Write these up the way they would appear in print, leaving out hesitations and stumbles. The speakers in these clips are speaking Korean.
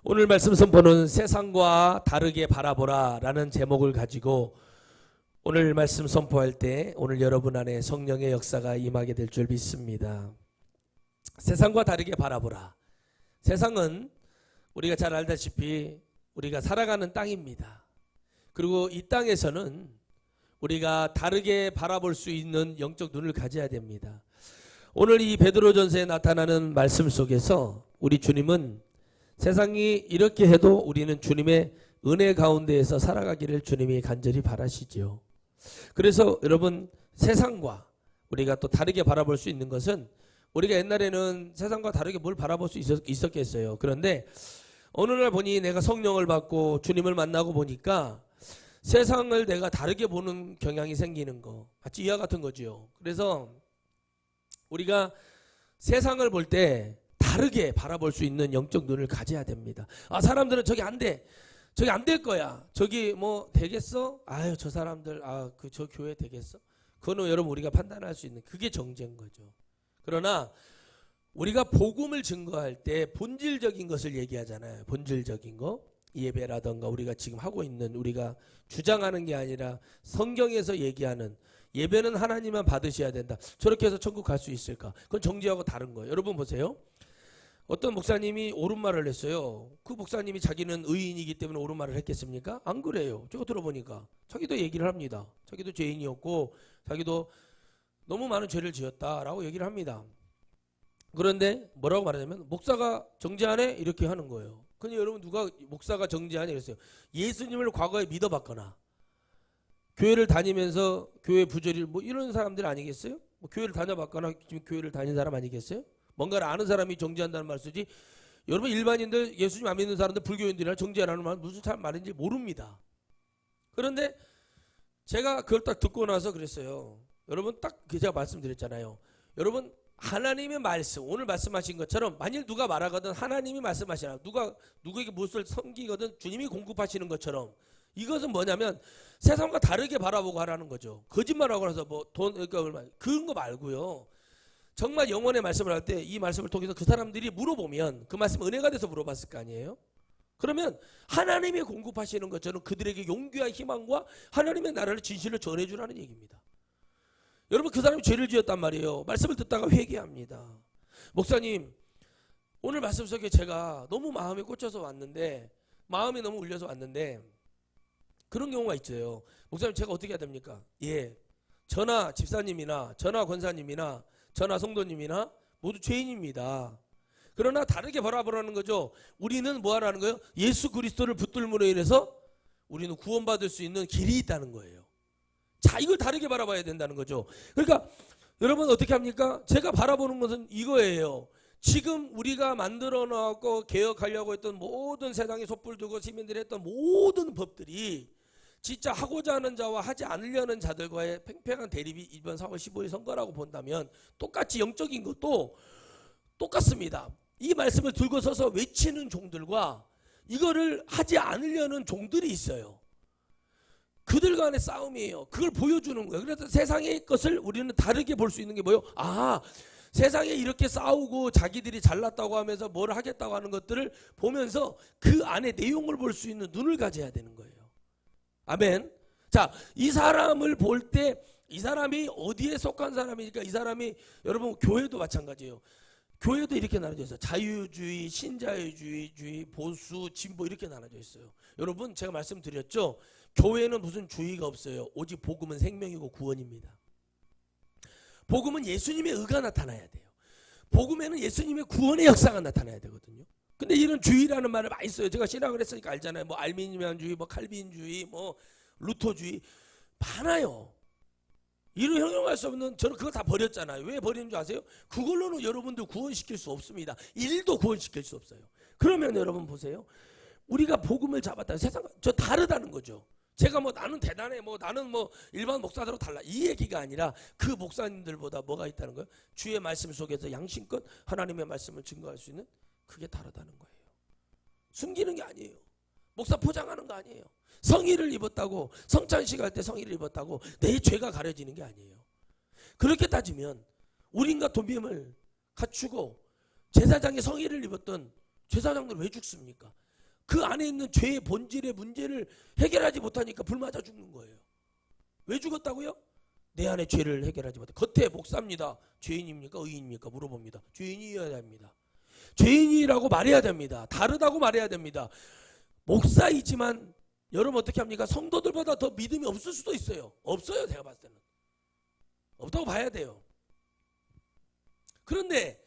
오늘 말씀 선포는 세상과 다르게 바라보라 라는 제목을 가지고 오늘 말씀 선포할 때 오늘 여러분 안에 성령의 역사가 임하게 될 줄 믿습니다. 세상과 다르게 바라보라. 세상은 우리가 잘 알다시피 우리가 살아가는 땅입니다. 그리고 이 땅에서는 우리가 다르게 바라볼 수 있는 영적 눈을 가져야 됩니다. 오늘 이 베드로전서에 나타나는 말씀 속에서 우리 주님은 세상이 이렇게 해도 우리는 주님의 은혜 가운데에서 살아가기를 주님이 간절히 바라시지요. 그래서 여러분, 세상과 우리가 또 다르게 바라볼 수 있는 것은, 우리가 옛날에는 세상과 다르게 뭘 바라볼 수 있었겠어요. 그런데 어느 날 보니 내가 성령을 받고 주님을 만나고 보니까 세상을 내가 다르게 보는 경향이 생기는 거, 마치 이와 같은 거지요. 그래서 우리가 세상을 볼 때 다르게 바라볼 수 있는 영적 눈을 가져야 됩니다. 아, 사람들은 저기 안 돼. 저기 안 될 거야. 저기 뭐 되겠어? 아유, 저 사람들, 저 교회 되겠어? 그거는 여러분 우리가 판단할 수 있는, 그게 정죄인 거죠. 그러나 우리가 복음을 증거할 때 본질적인 것을 얘기하잖아요. 본질적인 거. 예배라던가 우리가 지금 하고 있는, 우리가 주장하는 게 아니라 성경에서 얘기하는, 예배는 하나님만 받으셔야 된다. 저렇게 해서 천국 갈 수 있을까? 그건 정죄하고 다른 거예요. 여러분 보세요. 어떤 목사님이 옳은 말을 했어요. 그 목사님이 자기는 의인이기 때문에 옳은 말을 했겠습니까? 안 그래요. 제가 들어보니까 자기도 얘기를 합니다. 자기도 죄인이었고 자기도 너무 많은 죄를 지었다라고 얘기를 합니다. 그런데 뭐라고 말하냐면, 목사가 정죄하네? 이렇게 하는 거예요. 근데 여러분, 누가 목사가 정죄하냐 이랬어요. 예수님을 과거에 믿어봤거나 교회를 다니면서 교회 부조리 뭐 이런 사람들 아니겠어요? 뭐 교회를 다녀봤거나 지금 교회를 다닌 사람 아니겠어요? 뭔가를 아는 사람이 정죄한다는 말 쓰지, 여러분 일반인들, 예수님 안 믿는 사람들, 불교인들이나 정죄하라는 말 무슨 말인지 모릅니다. 그런데 제가 그걸 딱 듣고 나서 그랬어요. 여러분, 딱 제가 말씀드렸잖아요. 여러분, 하나님의 말씀, 오늘 말씀하신 것처럼 만일 누가 말하거든 하나님이 말씀하시나, 누구에게 무엇을 섬기거든 주님이 공급하시는 것처럼, 이것은 뭐냐면 세상과 다르게 바라보고 하라는 거죠. 거짓말하고 나서 뭐 돈 얼마 그런 거 말고요. 정말 영원의 말씀을 할 때 이 말씀을 통해서 그 사람들이 물어보면 그 말씀 은혜가 돼서 물어봤을 거 아니에요. 그러면 하나님이 공급하시는 것처럼 그들에게 용기와 희망과 하나님의 나라를 진실로 전해주라는 얘기입니다. 여러분, 그 사람이 죄를 지었단 말이에요. 말씀을 듣다가 회개합니다. 목사님, 오늘 말씀 속에 제가 너무 마음에 꽂혀서 왔는데, 마음이 너무 울려서 왔는데 그런 경우가 있어요. 목사님, 제가 어떻게 해야 됩니까? 예, 저나 집사님이나 저나 권사님이나 저나 성도님이나 모두 죄인입니다. 그러나 다르게 바라보라는 거죠. 우리는 뭐 하라는 거예요? 예수 그리스도를 붙들므로 인해서 우리는 구원받을 수 있는 길이 있다는 거예요. 자, 이걸 다르게 바라봐야 된다는 거죠. 그러니까 여러분 어떻게 합니까? 제가 바라보는 것은 이거예요. 지금 우리가 만들어 놓고 개혁하려고 했던 모든, 세상에 촛불 두고 시민들이 했던 모든 법들이 진짜 하고자 하는 자와 하지 않으려는 자들과의 팽팽한 대립이 이번 4월 15일 선거라고 본다면 똑같이 영적인 것도 똑같습니다. 이 말씀을 들고 서서 외치는 종들과 이거를 하지 않으려는 종들이 있어요. 그들 간의 싸움이에요. 그걸 보여주는 거예요. 그래서 세상의 것을 우리는 다르게 볼 수 있는 게 뭐예요? 세상에 이렇게 싸우고 자기들이 잘났다고 하면서 뭘 하겠다고 하는 것들을 보면서 그 안에 내용을 볼 수 있는 눈을 가져야 되는 거예요. 아멘. 자, 이 사람을 볼 때 이 사람이 어디에 속한 사람이니까, 이 사람이, 여러분 교회도 마찬가지예요. 교회도 이렇게 나눠져 있어요. 자유주의, 신자유주의, 보수, 진보 이렇게 나눠져 있어요. 여러분, 제가 말씀드렸죠. 교회는 무슨 주의가 없어요. 오직 복음은 생명이고 구원입니다. 복음은 예수님의 의가 나타나야 돼요. 복음에는 예수님의 구원의 역사가 나타나야 되거든요. 근데 이런 주의라는 말을 많이 써요. 제가 신학을 했으니까 알잖아요. 뭐 알미니안주의, 뭐 칼빈주의, 뭐 루터주의 많아요. 이를 형용할 수 없는, 저는 그거 다 버렸잖아요. 왜 버리는 줄 아세요? 그걸로는 여러분들 구원시킬 수 없습니다. 일도 구원시킬 수 없어요. 그러면 여러분 보세요. 우리가 복음을 잡았다. 세상 저 다르다는 거죠. 제가 뭐 나는 대단해, 뭐 나는 뭐 일반 목사들하고 달라, 이 얘기가 아니라 그 목사님들보다 뭐가 있다는 거예요? 주의 말씀 속에서 양심껏 하나님의 말씀을 증거할 수 있는, 그게 다르다는 거예요. 숨기는 게 아니에요. 목사 포장하는 거 아니에요. 성의를 입었다고, 성찬식 할 때 성의를 입었다고 내 죄가 가려지는 게 아니에요. 그렇게 따지면 우린과 도비임을 갖추고 제사장의 성의를 입었던 제사장들 왜 죽습니까? 그 안에 있는 죄의 본질의 문제를 해결하지 못하니까 불 맞아 죽는 거예요. 왜 죽었다고요? 내 안에 죄를 해결하지 못해. 겉에 목사입니다. 죄인입니까? 의인입니까? 물어봅니다. 죄인이어야 됩니다. 죄인이라고 말해야 됩니다. 다르다고 말해야 됩니다. 목사이지만 여러분 어떻게 합니까? 성도들보다 더 믿음이 없을 수도 있어요. 없어요. 제가 봤을 때는. 없다고 봐야 돼요. 그런데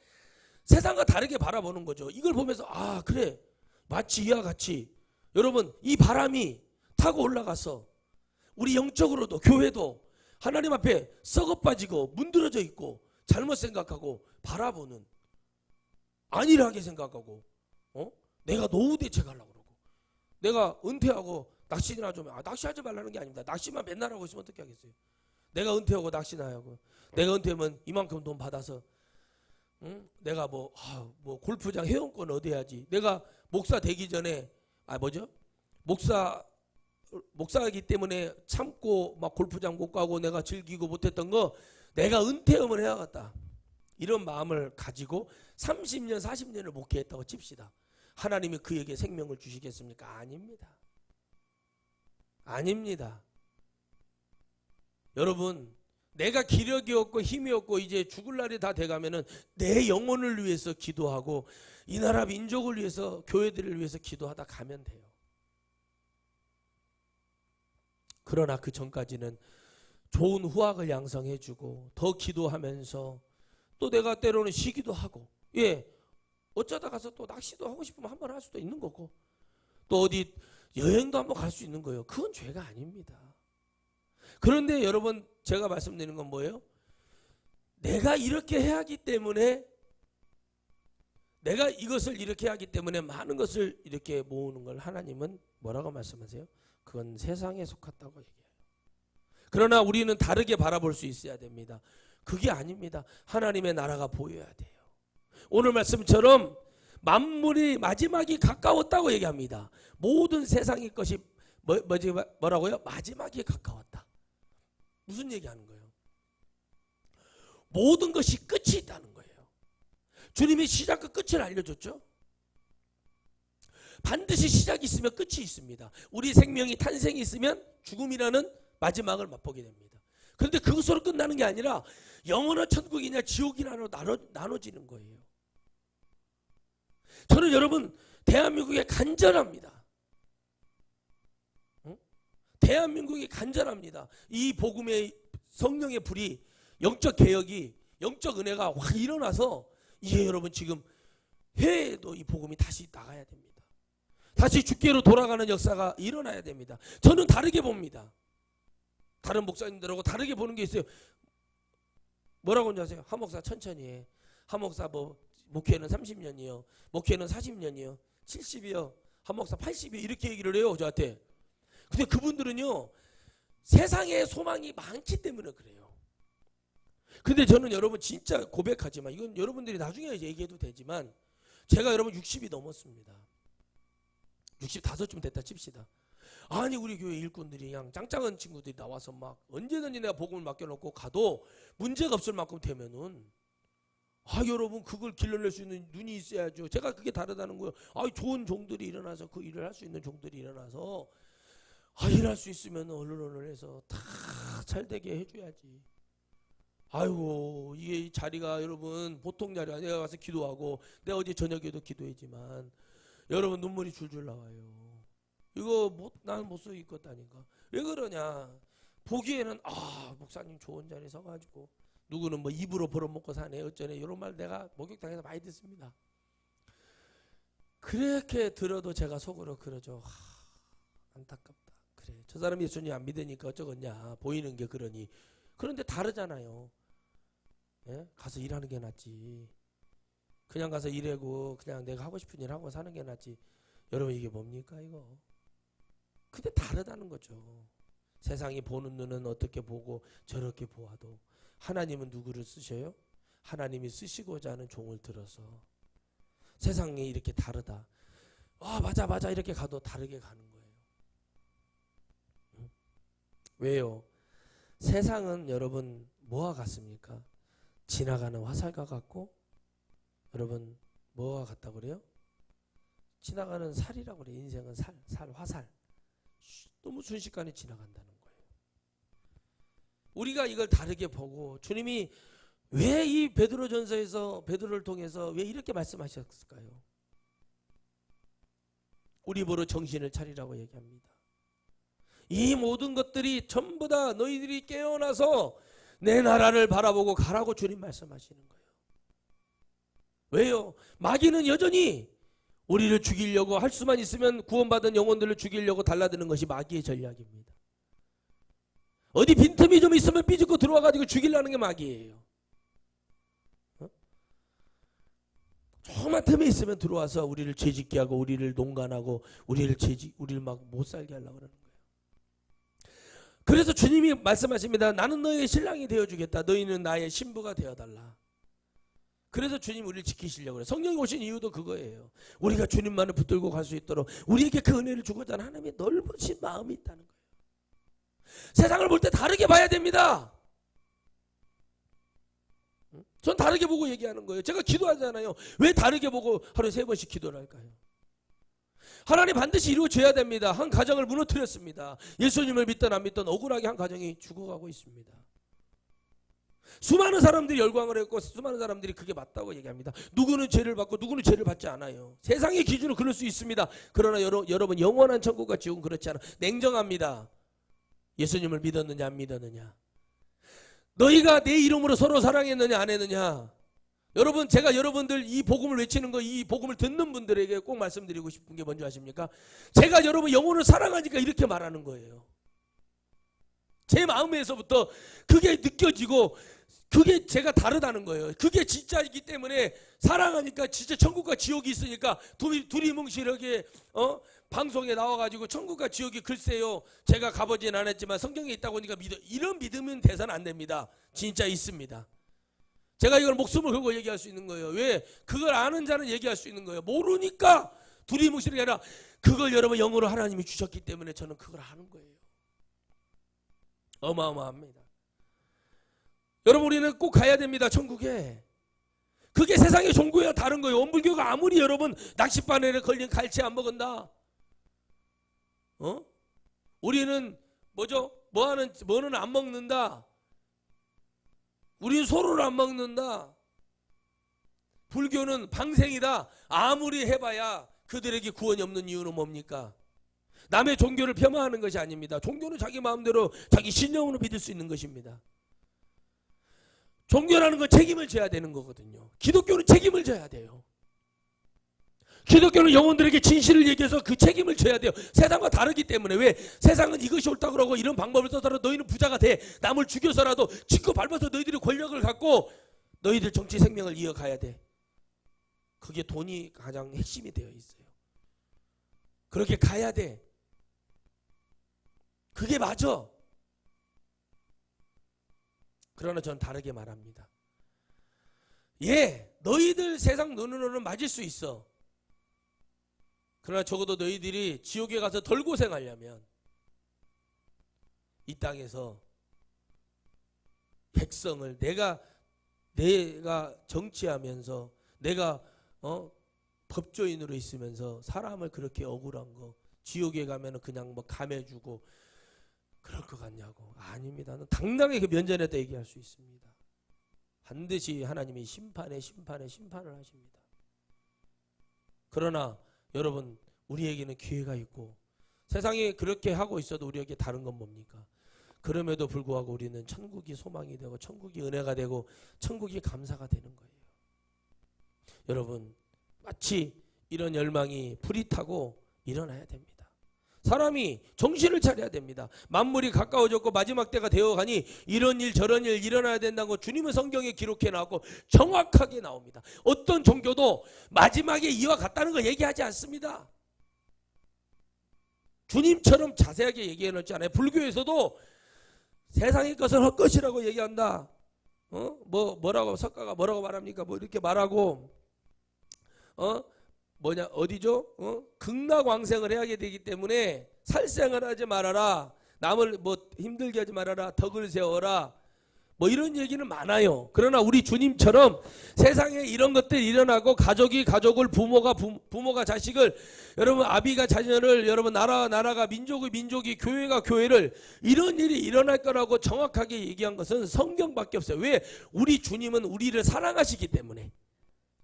세상과 다르게 바라보는 거죠. 이걸 보면서 아 그래 마치 이와 같이 여러분 이 바람이 타고 올라가서 우리 영적으로도 교회도 하나님 앞에 썩어 빠지고 문드러져 있고 잘못 생각하고 바라보는 안일하게 생각하고 내가 노후 대책하려고 그러고 내가 은퇴하고 낚시나 좀 낚시하지 말라는 게 아닙니다. 낚시만 맨날 하고 있으면 어떻게 하겠어요. 내가 은퇴하고 낚시나 하고 내가 은퇴하면 이만큼 돈 받아서 내가 뭐 골프장 회원권 얻어야지. 내가 목사 되기 전에 목사이기 때문에 참고 막 골프장 못 가고 내가 즐기고 못했던 거 내가 은퇴하면 해야겠다. 이런 마음을 가지고 30년 40년을 목회했다고 칩시다. 하나님이 그에게 생명을 주시겠습니까? 아닙니다. 아닙니다. 여러분 내가 기력이 없고 힘이 없고 이제 죽을 날이 다 돼가면은 내 영혼을 위해서 기도하고 이 나라 민족을 위해서 교회들을 위해서 기도하다 가면 돼요. 그러나 그 전까지는 좋은 후학을 양성해주고 더 기도하면서 또 내가 때로는 쉬기도 하고 어쩌다 가서 또 낚시도 하고 싶으면 한번 할 수도 있는 거고 또 어디 여행도 한번 갈 수 있는 거예요. 그건 죄가 아닙니다. 그런데 여러분 제가 말씀드리는 건 뭐예요? 내가 이렇게 해야 하기 때문에 내가 이것을 이렇게 하기 때문에 많은 것을 이렇게 모으는 걸 하나님은 뭐라고 말씀하세요? 그건 세상에 속했다고 얘기해요. 그러나 우리는 다르게 바라볼 수 있어야 됩니다. 그게 아닙니다. 하나님의 나라가 보여야 돼요. 오늘 말씀처럼 만물이 마지막이 가까웠다고 얘기합니다. 모든 세상의 것이 뭐라고요? 마지막이 가까웠다. 무슨 얘기하는 거예요? 모든 것이 끝이 있다는 거예요. 주님이 시작과 끝을 알려줬죠. 반드시 시작이 있으면 끝이 있습니다. 우리 생명이 탄생이 있으면 죽음이라는 마지막을 맛보게 됩니다. 그런데 그것으로 끝나는 게 아니라 영원한 천국이냐 지옥이냐로 나눠지는 거예요. 저는 여러분 대한민국에 간절합니다. 대한민국이 간절합니다. 이 복음의 성령의 불이 영적 개혁이 영적 은혜가 확 일어나서 이게 여러분 지금 해외에도 이 복음이 다시 나가야 됩니다. 다시 주께로 돌아가는 역사가 일어나야 됩니다. 저는 다르게 봅니다. 다른 목사님들하고 다르게 보는 게 있어요. 뭐라고 하는지 아세요? 한 목사 천천히 해. 한 목사 목회는 30년이요. 목회는 40년이요. 70이요. 한 목사 80이요. 이렇게 얘기를 해요. 저한테. 근데 그분들은요. 세상에 소망이 많기 때문에 그래요. 근데 저는 여러분 진짜 고백하지만 이건 여러분들이 나중에 얘기해도 되지만 제가 여러분 60이 넘었습니다. 65쯤 됐다 칩시다. 아니 우리 교회 일꾼들이 그냥 짱짱한 친구들이 나와서 막 언제든지 내가 복음을 맡겨놓고 가도 문제가 없을 만큼 되면은 여러분 그걸 길러낼 수 있는 눈이 있어야죠. 제가 그게 다르다는 거예요. 좋은 종들이 일어나서 그 일을 할 수 있는 종들이 일어나서 일할 수 있으면 언론을 해서 다 잘되게 해줘야지. 아이고 이게 자리가 여러분 보통 자리가 내가 가서 기도하고 내가 어제 저녁에도 기도했지만 여러분 눈물이 줄줄 나와요. 이거 나는 못 써 있겠다니까. 왜 그러냐? 보기에는 목사님 좋은 자리에 서가지고 누구는 뭐 입으로 벌어먹고 사네 어쩌네 이런 말 내가 목욕탕에서 많이 듣습니다. 그렇게 들어도 제가 속으로 그러죠. 안타깝다. 그래 저 사람이 예수님 안 믿으니까 어쩌겠냐 보이는 게 그러니. 그런데 다르잖아요. 예? 가서 일하는 게 낫지. 그냥 가서 일하고 그냥 내가 하고 싶은 일 하고 사는 게 낫지. 여러분 이게 뭡니까 이거? 근데 다르다는 거죠. 세상이 보는 눈은 어떻게 보고 저렇게 보아도 하나님은 누구를 쓰셔요? 하나님이 쓰시고자 하는 종을 들어서 세상이 이렇게 다르다. 맞아 이렇게 가도 다르게 가는 거예요. 왜요? 세상은 여러분 뭐와 같습니까? 지나가는 화살과 같고 여러분 뭐와 같다고 그래요? 지나가는 살이라고 그래. 인생은 화살. 너무 순식간에 지나간다는 거예요. 우리가 이걸 다르게 보고 주님이 왜 이 베드로전서에서 베드로를 통해서 왜 이렇게 말씀하셨을까요? 우리 보러 정신을 차리라고 얘기합니다. 이 모든 것들이 전부 다 너희들이 깨어나서 내 나라를 바라보고 가라고 주님 말씀하시는 거예요. 왜요? 마귀는 여전히 우리를 죽이려고 할 수만 있으면 구원받은 영혼들을 죽이려고 달라드는 것이 마귀의 전략입니다. 어디 빈틈이 좀 있으면 삐죽고 들어와가지고 죽이려는 게 마귀예요. 조금만 틈이 있으면 들어와서 우리를 죄짓게 하고 우리를 농간하고 우리를 막 못 살게 하려고 그러는 거예요. 그래서 주님이 말씀하십니다. 나는 너희의 신랑이 되어주겠다. 너희는 나의 신부가 되어달라. 그래서 주님 우리를 지키시려고 그래요. 성령이 오신 이유도 그거예요. 우리가 주님만을 붙들고 갈 수 있도록 우리에게 그 은혜를 주고자 하는 하나님의 넓으신 마음이 있다는 거예요. 세상을 볼 때 다르게 봐야 됩니다. 전 다르게 보고 얘기하는 거예요. 제가 기도하잖아요. 왜 다르게 보고 하루에 3번씩 기도를 할까요? 하나님 반드시 이루어져야 됩니다. 한 가정을 무너뜨렸습니다. 예수님을 믿든 안 믿든 억울하게 한 가정이 죽어가고 있습니다. 수많은 사람들이 열광을 했고 수많은 사람들이 그게 맞다고 얘기합니다. 누구는 죄를 받고 누구는 죄를 받지 않아요. 세상의 기준으로 그럴 수 있습니다. 그러나 여러분 영원한 천국과 지옥은 그렇지 않아. 냉정합니다. 예수님을 믿었느냐 안 믿었느냐. 너희가 내 이름으로 서로 사랑했느냐 안 했느냐. 여러분 제가 여러분들 이 복음을 외치는 거 이 복음을 듣는 분들에게 꼭 말씀드리고 싶은 게 뭔지 아십니까? 제가 여러분 영혼을 사랑하니까 이렇게 말하는 거예요. 제 마음에서부터 그게 느껴지고 그게 제가 다르다는 거예요. 그게 진짜이기 때문에 사랑하니까 진짜 천국과 지옥이 있으니까 두리뭉실하게 방송에 나와가지고 천국과 지옥이 글쎄요 제가 가보진 않았지만 성경에 있다고 하니까 이런 믿으면 돼서는 안 됩니다. 진짜 있습니다. 제가 이걸 목숨을 걸고 얘기할 수 있는 거예요. 왜? 그걸 아는 자는 얘기할 수 있는 거예요. 모르니까 두리뭉실하게 아니라 그걸 여러분 영으로 하나님이 주셨기 때문에 저는 그걸 아는 거예요. 어마어마합니다. 여러분 우리는 꼭 가야 됩니다. 천국에. 그게 세상의 종교와 다른 거예요. 원불교가 아무리 여러분 낚싯바늘에 걸린 갈치 안 먹은다. 우리는 뭐죠? 뭐는 안 먹는다. 우리는 소를 안 먹는다. 불교는 방생이다. 아무리 해봐야 그들에게 구원이 없는 이유는 뭡니까? 남의 종교를 폄하하는 것이 아닙니다. 종교는 자기 마음대로 자기 신념으로 믿을 수 있는 것입니다. 종교라는 건 책임을 져야 되는 거거든요. 기독교는 책임을 져야 돼요. 기독교는 영혼들에게 진실을 얘기해서 그 책임을 져야 돼요. 세상과 다르기 때문에. 왜? 세상은 이것이 옳다고 그러고 이런 방법을 써서 너희는 부자가 돼. 남을 죽여서라도 짓고 밟아서 너희들이 권력을 갖고 너희들 정치 생명을 이어가야 돼. 그게 돈이 가장 핵심이 되어 있어요. 그렇게 가야 돼. 그게 맞아. 그러나 저는 다르게 말합니다. 예, 너희들 세상 눈으로는 맞을 수 있어. 그러나 적어도 너희들이 지옥에 가서 덜 고생하려면 이 땅에서 백성을 내가 정치하면서 내가 법조인으로 있으면서 사람을 그렇게 억울한 거 지옥에 가면은 그냥 뭐 감해주고 그럴 것 같냐고. 아닙니다. 당당하게 그 면전에다 얘기할 수 있습니다. 반드시 하나님이 심판을 하십니다. 그러나 여러분 우리에게는 기회가 있고 세상이 그렇게 하고 있어도 우리에게 다른 건 뭡니까? 그럼에도 불구하고 우리는 천국이 소망이 되고 천국이 은혜가 되고 천국이 감사가 되는 거예요. 여러분 마치 이런 열망이 불이 타고 일어나야 됩니다. 사람이 정신을 차려야 됩니다. 만물이 가까워졌고 마지막 때가 되어가니 이런 일 저런 일 일어나야 된다고 주님은 성경에 기록해 나왔고 정확하게 나옵니다. 어떤 종교도 마지막에 이와 같다는 거 얘기하지 않습니다. 주님처럼 자세하게 얘기해 놓지 않아요. 불교에서도 세상의 것을 헛것이라고 얘기한다. 뭐라고 석가가 뭐라고 말합니까? 뭐 이렇게 말하고 어디죠? 극락왕생을 해야 되기 때문에 살생을 하지 말아라. 남을 뭐 힘들게 하지 말아라. 덕을 세워라. 뭐 이런 얘기는 많아요. 그러나 우리 주님처럼 세상에 이런 것들이 일어나고 가족이 가족을, 부모가 자식을, 여러분 아비가 자녀를, 여러분 나라가 민족이 교회가 교회를, 이런 일이 일어날 거라고 정확하게 얘기한 것은 성경밖에 없어요. 왜? 우리 주님은 우리를 사랑하시기 때문에.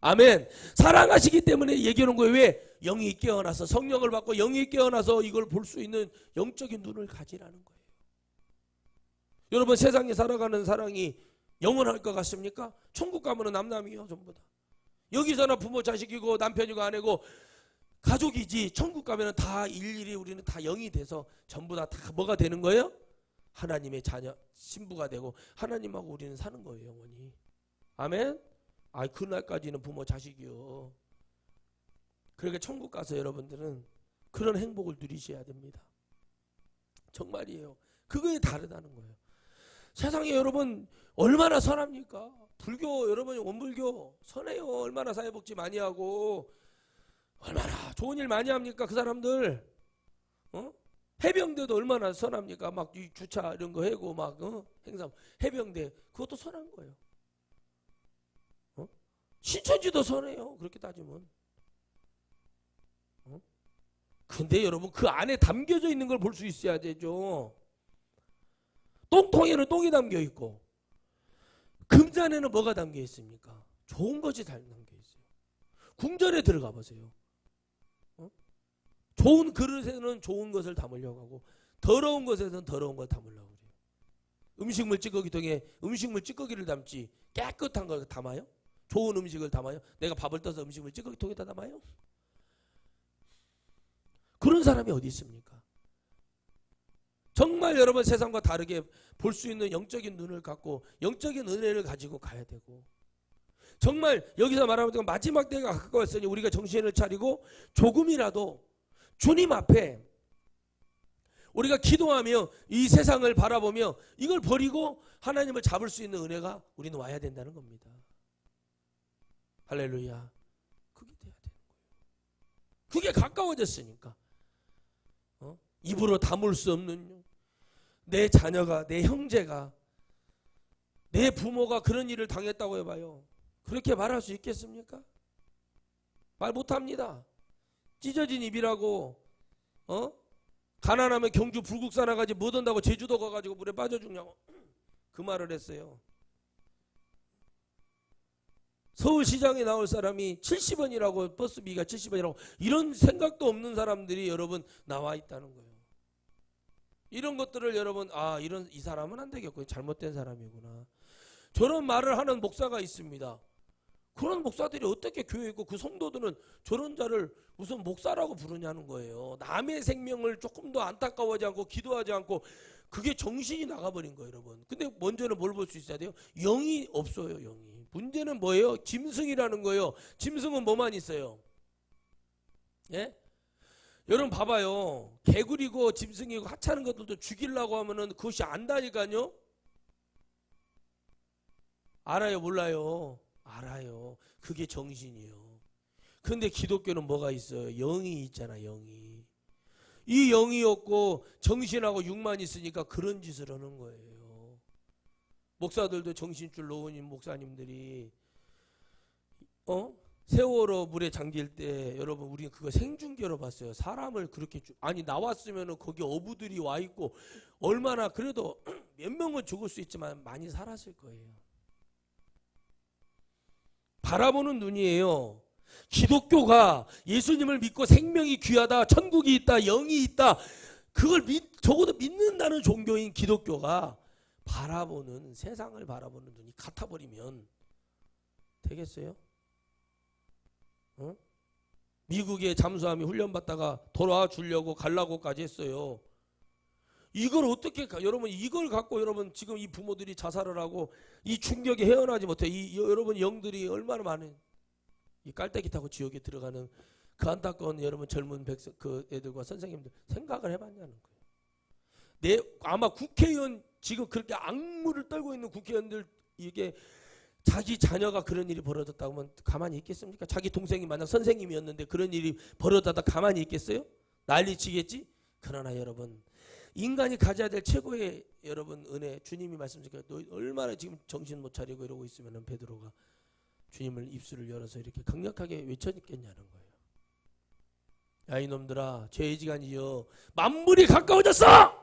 아멘. 사랑하시기 때문에 얘기하는 거예요. 왜? 영이 깨어나서, 성령을 받고 영이 깨어나서 이걸 볼 수 있는 영적인 눈을 가지라는 거예요. 여러분 세상에 살아가는 사랑이 영원할 것 같습니까? 천국 가면은 남남이요 전부 다. 여기서나 부모 자식이고 남편이고 아내고 가족이지, 천국 가면은 다 일일이 우리는 다 영이 돼서 전부 다 뭐가 되는 거예요? 하나님의 자녀, 신부가 되고 하나님하고 우리는 사는 거예요, 영원히. 아멘. 그날까지는 부모 자식이요. 그러니까 천국 가서 여러분들은 그런 행복을 누리셔야 됩니다. 정말이에요. 그거에 다르다는 거예요. 세상에 여러분 얼마나 선합니까? 불교 여러분, 원불교 선해요. 얼마나 사회복지 많이 하고 얼마나 좋은 일 많이 합니까? 그 사람들 해병대도 얼마나 선합니까? 막 주차 이런 거 해고 막 행사, 해병대 그것도 선한 거예요. 신천지도 선해요. 그렇게 따지면. 근데 여러분 그 안에 담겨져 있는 걸 볼 수 있어야 되죠. 똥통에는 똥이 담겨 있고 금잔에는 뭐가 담겨 있습니까? 좋은 것이 담겨 있어요. 궁전에 들어가 보세요. 좋은 그릇에는 좋은 것을 담으려고 하고 더러운 것에는 더러운 걸 담으려고 그래요. 음식물 찌꺼기통에 음식물 찌꺼기를 담지 깨끗한 걸 담아요? 좋은 음식을 담아요? 내가 밥을 떠서 음식물 찌꺼기통에다 담아요? 그런 사람이 어디 있습니까? 정말 여러분 세상과 다르게 볼 수 있는 영적인 눈을 갖고 영적인 은혜를 가지고 가야 되고, 정말 여기서 말하면 마지막 때가 가까웠으니 우리가 정신을 차리고 조금이라도 주님 앞에 우리가 기도하며 이 세상을 바라보며 이걸 버리고 하나님을 잡을 수 있는 은혜가 우리는 와야 된다는 겁니다. 할렐루야. 그게 돼야 되는 거예요. 그게 가까워졌으니까. 입으로 담을 수 없는 내 자녀가, 내 형제가, 내 부모가 그런 일을 당했다고 해봐요. 그렇게 말할 수 있겠습니까? 말 못합니다. 찢어진 입이라고 가난하면 경주 불국사 나가지 못 온다고 제주도 가가지고 물에 빠져 죽냐고 그 말을 했어요. 서울시장에 나올 사람이 70원이라고, 버스비가 70원이라고, 이런 생각도 없는 사람들이 여러분 나와 있다는 거예요. 이런 것들을 여러분 이 사람은 안 되겠고 잘못된 사람이구나, 저런 말을 하는 목사가 있습니다. 그런 목사들이 어떻게 교회 있고 그 성도들은 저런 자를 무슨 목사라고 부르냐는 거예요. 남의 생명을 조금도 안타까워하지 않고 기도하지 않고, 그게 정신이 나가버린 거예요, 여러분. 근데 먼저는 뭘 볼 수 있어야 돼요? 영이 없어요, 영이. 문제는 뭐예요? 짐승이라는 거예요. 짐승은 뭐만 있어요? 예? 여러분 봐봐요. 개구리고 짐승이고 하찮은 것들도 죽이려고 하면은 그것이 안다니까요. 알아요, 몰라요? 알아요. 그게 정신이에요. 근데 기독교는 뭐가 있어요? 영이 있잖아, 영이. 이 영이 없고 정신하고 육만 있으니까 그런 짓을 하는 거예요. 목사들도 정신줄 놓은 목사님들이 세월호 물에 잠길 때 여러분 우리는 그거 생중계로 봤어요. 사람을 그렇게 나왔으면은 거기 어부들이 와 있고 얼마나 그래도 몇 명은 죽을 수 있지만 많이 살았을 거예요. 바라보는 눈이에요. 기독교가 예수님을 믿고 생명이 귀하다, 천국이 있다, 영이 있다, 그걸 적어도 믿는다는 종교인 기독교가 바라보는, 세상을 바라보는 눈이 같아버리면 되겠어요? 미국에 잠수함이 훈련받다가 돌아와 주려고 가려고까지 했어요. 이걸 어떻게 여러분 이걸 갖고 여러분 지금 이 부모들이 자살을 하고 이 충격에 헤어나지 못해. 여러분 영들이 얼마나 많은 이 깔때기 타고 지옥에 들어가는 그 안타까운 여러분 젊은 백성 그 애들과 선생님들 생각을 해봤냐는 거예요. 아마 국회의원 지금 그렇게 악물을 떨고 있는 국회의원들, 이게 자기 자녀가 그런 일이 벌어졌다고 하면 가만히 있겠습니까? 자기 동생이 만약 선생님이었는데 그런 일이 벌어졌다 가만히 있겠어요? 난리치겠지? 그러나 여러분 인간이 가져야 될 최고의 여러분 은혜, 주님이 말씀하시니까 너 얼마나 지금 정신 못 차리고 이러고 있으면 베드로가 주님을 입술을 열어서 이렇게 강력하게 외쳐냈겠냐는 거예요. 야 이놈들아 죄의지간이여 만물이 가까워졌어.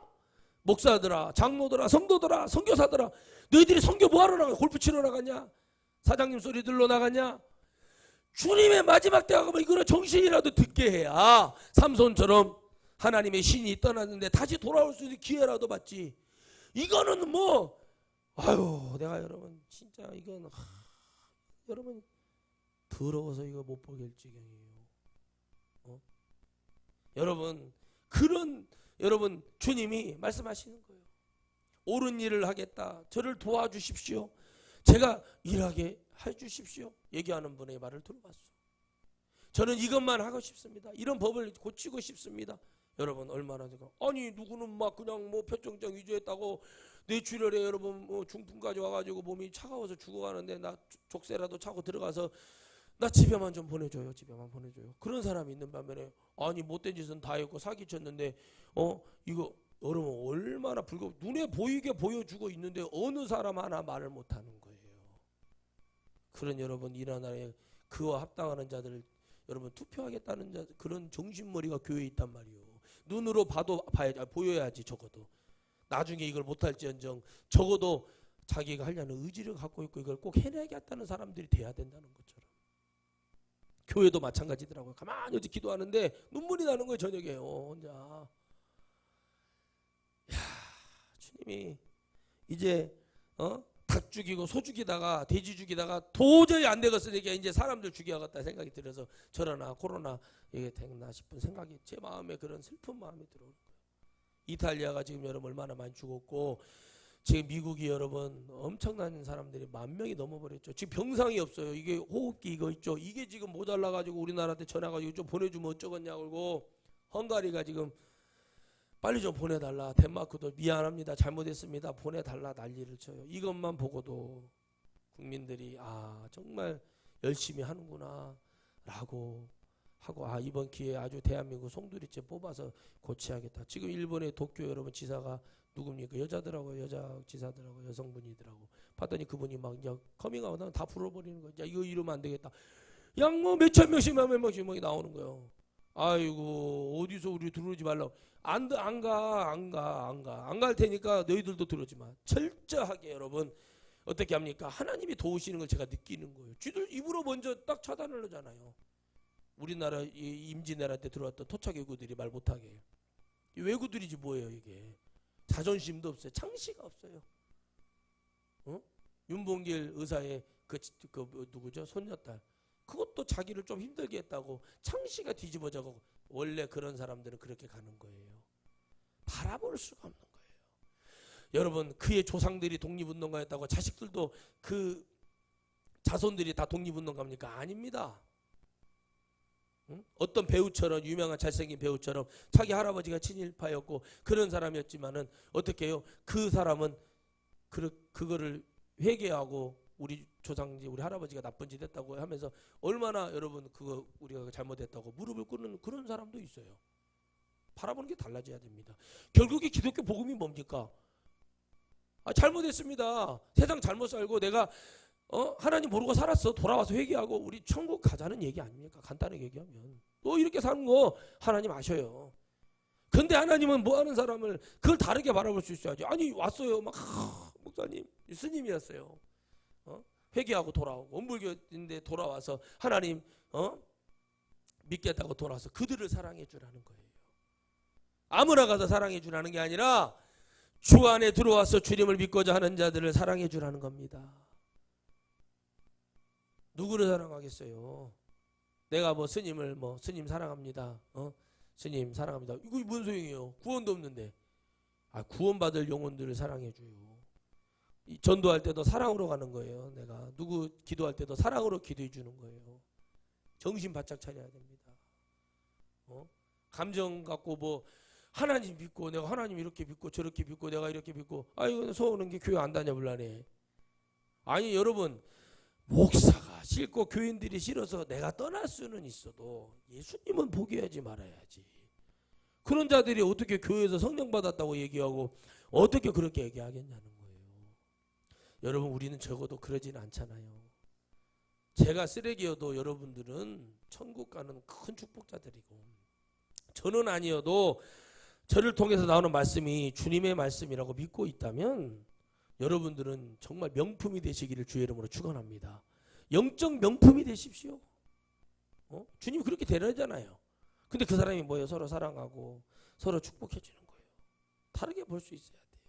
목사들아 장로들아 성도들아 선교사들아 너희들이 선교 뭐하러 나가? 골프 치러 나가냐? 사장님 소리 들러 나가냐? 주님의 마지막 때가 가면 이거는 정신이라도 듣게 해야 삼손처럼 하나님의 신이 떠났는데 다시 돌아올 수 있는 기회라도 받지. 이거는 뭐 아유 내가 여러분 진짜 이건 여러분 더러워서 이거 못 보길 지경이에요. 여러분 그런 여러분 주님이 말씀하시는 거예요. 옳은 일을 하겠다. 저를 도와주십시오. 제가 일하게 해주십시오. 얘기하는 분의 말을 들어봤어. 저는 이것만 하고 싶습니다. 이런 법을 고치고 싶습니다. 여러분 얼마나 제가 아니 누구는 막 그냥 뭐 표정장 위조했다고 뇌출혈에 여러분 뭐 중풍까지 와가지고 몸이 차가워서 죽어가는데 나 족쇄라도 차고 들어가서 나 집에만 좀 보내줘요. 집에만 보내줘요. 그런 사람이 있는 반면에 아니 못된 짓은 다 했고 사기쳤는데 이거 여러분 얼마나 눈에 보이게 보여주고 있는데 어느 사람 하나 말을 못하는 거예요. 그런 여러분 이나라에 그와 합당하는 자들을 여러분 투표하겠다는 자 그런 정신머리가 교회에 있단 말이에요. 눈으로 봐야지 보여야지 적어도 나중에 이걸 못할지언정 적어도 자기가 하려는 의지를 갖고 있고 이걸 꼭 해내겠다는 사람들이 돼야 된다는 것처럼 교회도 마찬가지더라고요. 가만히 어디 기도하는데 눈물이 나는 거예요. 저녁에 혼자. 야, 주님이 이제 닭 죽이고 소 죽이다가 돼지 죽이다가 도저히 안 되겠으니까 이제 사람들 죽여야겠다 생각이 들어서 저러나 코로나 이게 되나 싶은 생각이 제 마음에 그런 슬픈 마음이 들어오는 거예요. 이탈리아가 지금 여러분 얼마나 많이 죽었고 지금 미국이 여러분 엄청난 사람들이 10,000명이 넘어버렸죠. 지금 병상이 없어요. 이게 호흡기 이거 있죠. 이게 지금 모자라가지고 우리나라한테 전화가지고 좀 보내주면 어쩌겠냐고 그러고 헝가리가 지금 빨리 좀 보내달라. 덴마크도 미안합니다. 잘못했습니다. 보내달라 난리를 쳐요. 이것만 보고도 국민들이 정말 열심히 하는구나 라고 하고 이번 기회에 아주 대한민국 송두리째 뽑아서 고쳐야겠다. 지금 일본의 도쿄 여러분 지사가 누굽니까? 여자더라고요. 여자 지사더라고요. 여성분이더라고. 봤더니 그분이 막 이제 커밍아웃하면 다 풀어버리는 거야. 이거 이러면 안 되겠다. 뭐 몇천 명씩 몇 명씩 막 나오는 거예요. 아이고 어디서 우리 들어오지 말라고. 안 갈 테니까 너희들도 들어오지 마. 철저하게 여러분 어떻게 합니까? 하나님이 도우시는 걸 제가 느끼는 거예요. 쥐들 입으로 먼저 딱 차단을 하잖아요. 우리나라 임진왜란 때 들어왔던 토착외구들이 말 못하게. 외구들이지 뭐예요 이게. 자존심도 없어요. 창시가 없어요. 윤봉길 의사의 그 누구죠? 손녀딸. 그것도 자기를 좀 힘들게 했다고 창시가 뒤집어져가고 원래 그런 사람들은 그렇게 가는 거예요. 바라볼 수가 없는 거예요. 여러분 그의 조상들이 독립운동가였다고 자식들도 그 자손들이 다 독립운동가입니까? 아닙니다. 어떤 배우처럼 유명한 잘생긴 배우처럼 자기 할아버지가 친일파였고 그런 사람이었지만은 어떻게 해요? 그 사람은 그거를 회개하고 우리 조상지 우리 할아버지가 나쁜 짓 했다고 하면서 얼마나 여러분 그거 우리가 잘못했다고 무릎을 꿇는 그런 사람도 있어요. 바라보는 게 달라져야 됩니다. 결국에 기독교 복음이 뭡니까? 잘못했습니다. 세상 잘못 살고 내가 하나님 모르고 살았어. 돌아와서 회개하고 우리 천국 가자는 얘기 아닙니까? 간단하게 얘기하면 너 이렇게 사는 거 하나님 아셔요. 근데 하나님은 뭐 하는 사람을 그걸 다르게 바라볼 수 있어야지. 아니 왔어요. 막 목사님 스님이었어요. 회개하고 돌아오고 원불교인데 돌아와서 하나님 믿겠다고 돌아와서 그들을 사랑해 주라는 거예요. 아무나 가서 사랑해 주라는 게 아니라 주 안에 들어와서 주님을 믿고자 하는 자들을 사랑해 주라는 겁니다. 누구를 사랑하겠어요? 내가 뭐 스님을 스님 사랑합니다. 스님 사랑합니다. 이거 뭔 소용이에요? 구원도 없는데. 구원받을 영혼들을 사랑해 줘요. 전도할 때도 사랑으로 가는 거예요. 내가 누구 기도할 때도 사랑으로 기도해 주는 거예요. 정신 바짝 차려야 됩니다. 감정 갖고 하나님 믿고 내가 하나님 이렇게 믿고 저렇게 믿고 내가 이렇게 믿고 이거 서우는 게 교회 안 다녀볼라네. 아니 여러분 목사가 싫고 교인들이 싫어서 내가 떠날 수는 있어도 예수님은 포기하지 말아야지. 그런 자들이 어떻게 교회에서 성령 받았다고 얘기하고 어떻게 그렇게 얘기하겠냐는 거예요. 여러분, 우리는 적어도 그러지는 않잖아요. 제가 쓰레기여도 여러분들은 천국 가는 큰 축복자들이고, 저는 아니어도 저를 통해서 나오는 말씀이 주님의 말씀이라고 믿고 있다면 여러분들은 정말 명품이 되시기를 주의 이름으로 축원합니다. 영적 명품이 되십시오. 주님이 그렇게 되려잖아요. 근데 그 사람이 뭐예요? 서로 사랑하고 서로 축복해 주는 거예요. 다르게 볼 수 있어야 돼요.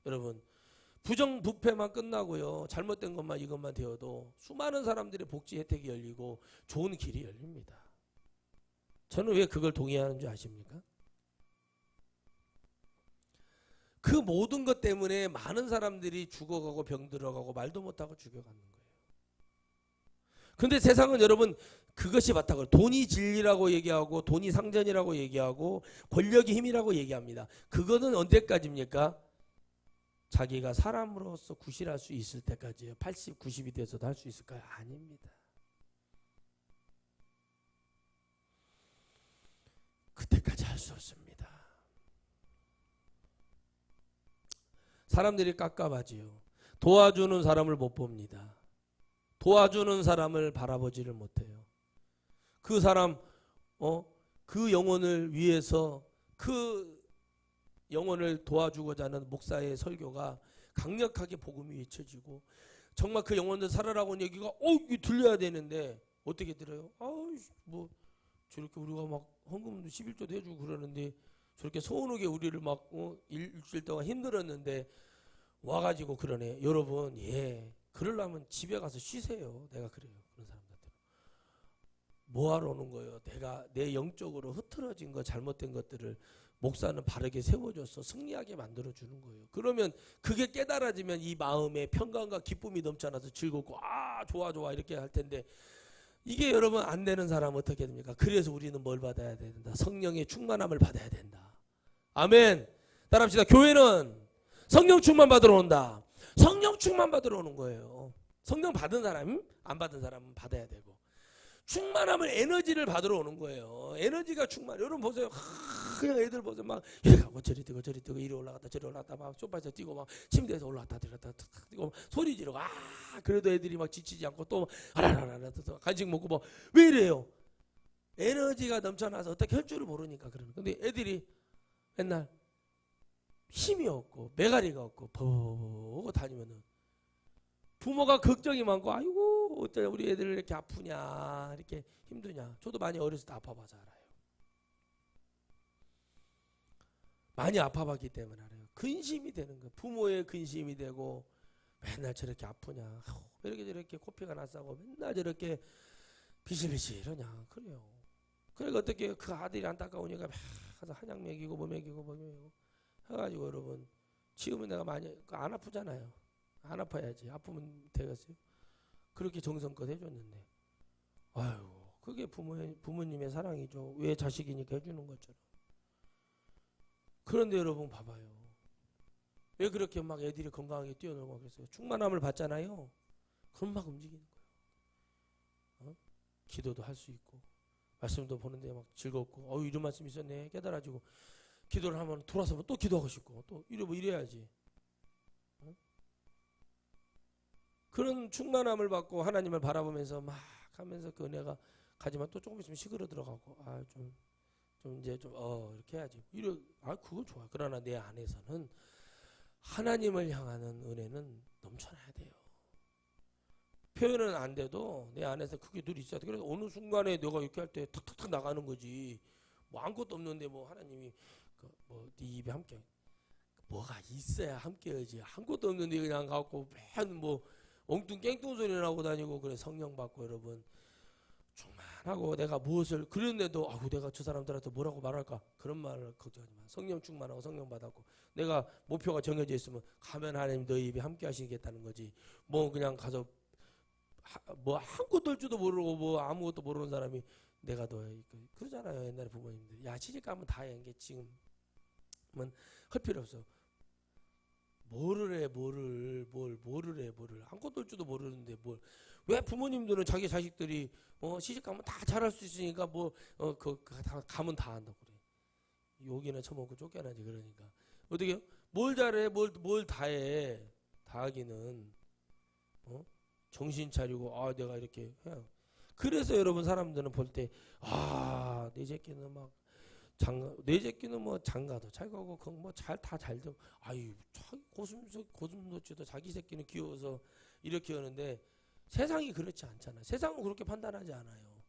여러분, 부정부패만 끝나고요, 잘못된 것만 이것만 되어도 수많은 사람들의 복지 혜택이 열리고 좋은 길이 열립니다. 저는 왜 그걸 동의하는 줄 아십니까? 그 모든 것 때문에 많은 사람들이 죽어가고 병들어가고 말도 못하고 죽여가는 거예요. 근데 세상은 여러분 그것이 맞다고, 돈이 진리라고 얘기하고 돈이 상전이라고 얘기하고 권력이 힘이라고 얘기합니다. 그거는 언제까지입니까? 자기가 사람으로서 구실할 수 있을 때까지요. 80, 90이 돼서도 할 수 있을까요? 아닙니다. 그때까지 할 수 없습니다. 사람들이 깝깝하지요. 도와주는 사람을 못 봅니다. 도와주는 사람을 바라보지를 못해요. 그 사람, 그 영혼을 위해서 그 영혼을 도와주고자 하는 목사의 설교가 강력하게 복음이 외쳐지고, 정말 그 영혼들 살아라고 얘기가 이게 들려야 되는데 어떻게 들어요? 뭐 저렇게 우리가 막 헌금도 11조도 해주고 그러는데 저렇게 서운하게 우리를 막 일주일 동안 힘들었는데 와가지고 그러네. 여러분, 그러려면 집에 가서 쉬세요. 내가 그래요. 그런 사람들한테. 뭐하러 오는 거예요? 내가 내 영적으로 흐트러진 거, 잘못된 것들을 목사는 바르게 세워줘서 승리하게 만들어주는 거예요. 그러면 그게 깨달아지면 이 마음에 평강과 기쁨이 넘쳐나서 즐겁고 좋아 이렇게 할 텐데, 이게 여러분 안 되는 사람은 어떻게 됩니까? 그래서 우리는 뭘 받아야 된다? 성령의 충만함을 받아야 된다. 아멘. 따라합시다. 교회는 성령 충만 받으러 온다. 성령 충만 받으러 오는 거예요. 성령 받은 사람, 안 받은 사람은 받아야 되고, 충만함을, 에너지를 받으러 오는 거예요. 에너지가 충만. 여러분 보세요. 그냥 애들 보세요. 막 이리 가고 저리 뛰고 저리 뛰고, 이리 올라갔다 저리 올라갔다, 막 소파에서 뛰고, 막 침대에서 올라갔다 내려갔다 뛰고, 소리 지르고, 그래도 애들이 막 지치지 않고 또 아라라라 간식 먹고, 뭐 왜 이래요? 에너지가 넘쳐나서 어떻게 할 줄을 모르니까 그러는. 근데 애들이 맨날 힘이 없고 메가리가 없고 버거 다니면은 부모가 걱정이 많고, 아이고 어째 우리 애들 이렇게 아프냐, 이렇게 힘드냐. 저도 많이 어렸을 때 아파봐서 알아요. 많이 아파봤기 때문에 알아요. 근심이 되는 거예요. 부모의 근심이 되고, 맨날 저렇게 아프냐, 왜 이렇게 저렇게 코피가 났다고 맨날 저렇게 비실비실 이러냐, 그래요. 그러니까 어떻게 그 아들이 안타까우니까 막 가서 한약 먹이고 뭐 먹이고 뭐 먹이고 해가지고, 여러분 지금은 내가 많이 안 아프잖아요. 안 아파야지. 아프면 되겠어요? 그렇게 정성껏 해줬는데, 아유, 그게 부모님의 사랑이죠. 왜 자식이니까 해주는 것처럼. 그런데 여러분 봐봐요. 왜 그렇게 막 애들이 건강하게 뛰어놀고 그랬어요? 충만함을 받잖아요. 그럼 막 움직이는 거예요. 기도도 할 수 있고, 말씀도 보는데 막 즐겁고, 이런 말씀 있었네 깨달아지고, 기도를 하면 돌아서면 또 기도하고 싶고, 또 이래야지. 그런 충만함을 받고 하나님을 바라보면서 막 하면서 그 은혜가 가지만 또 조금 있으면 시그러 들어가고, 이제 이렇게 해야지. 그거 좋아. 그러나 내 안에서는 하나님을 향하는 은혜는 넘쳐나야 돼요. 표현은 안 돼도 내 안에서 그게 늘 있어야 돼. 그래서 어느 순간에 내가 이렇게 할 때 탁탁탁 나가는 거지. 뭐 아무것도 없는데 뭐 하나님이 네 입에 함께 뭐가 있어야 함께하지. 아무것도 없는데 그냥 갖고 맨 뭐 엉뚱 깽뚱 소리 나고 다니고, 그래 성령 받고 여러분 충만하고, 내가 무엇을 그랬는데도 내가 저 사람들한테 뭐라고 말할까, 그런 말을 걱정하지 마. 성령 충만하고 성령 받았고, 내가 목표가 정해져 있으면 가면 하나님 너희 입에 함께 하시겠다는 거지. 뭐 그냥 가서 뭐 아무것도 할 줄도 모르고 뭐 아무것도 모르는 사람이 내가 너 그러잖아요. 옛날에 부모님들, 야 시집 가면 다 해. 이게 지금은 할 필요 없어. 뭐를 해, 뭐를 아무것도 할 줄도 모르는데 왜 부모님들은 자기 자식들이 시집 가면 다 잘할 수 있으니까 다 가면 다 한다고 그래. 욕이나 처먹고 쫓겨나지. 그러니까 어떻게 뭘 잘해, 뭘 다해. 다 하기는 정신 차리고 내가 이렇게 해야. 그래서 여러분 사람들은 볼 때 내 새끼는 막 내 새끼는 뭐 장가도 잘 가고 뭐 다 잘 되고 아유 고슴도치도 자기 새끼는 귀여워서 이렇게 하는데 세상이 그렇지 않잖아. 세상은 그렇게 판단하지 않아요.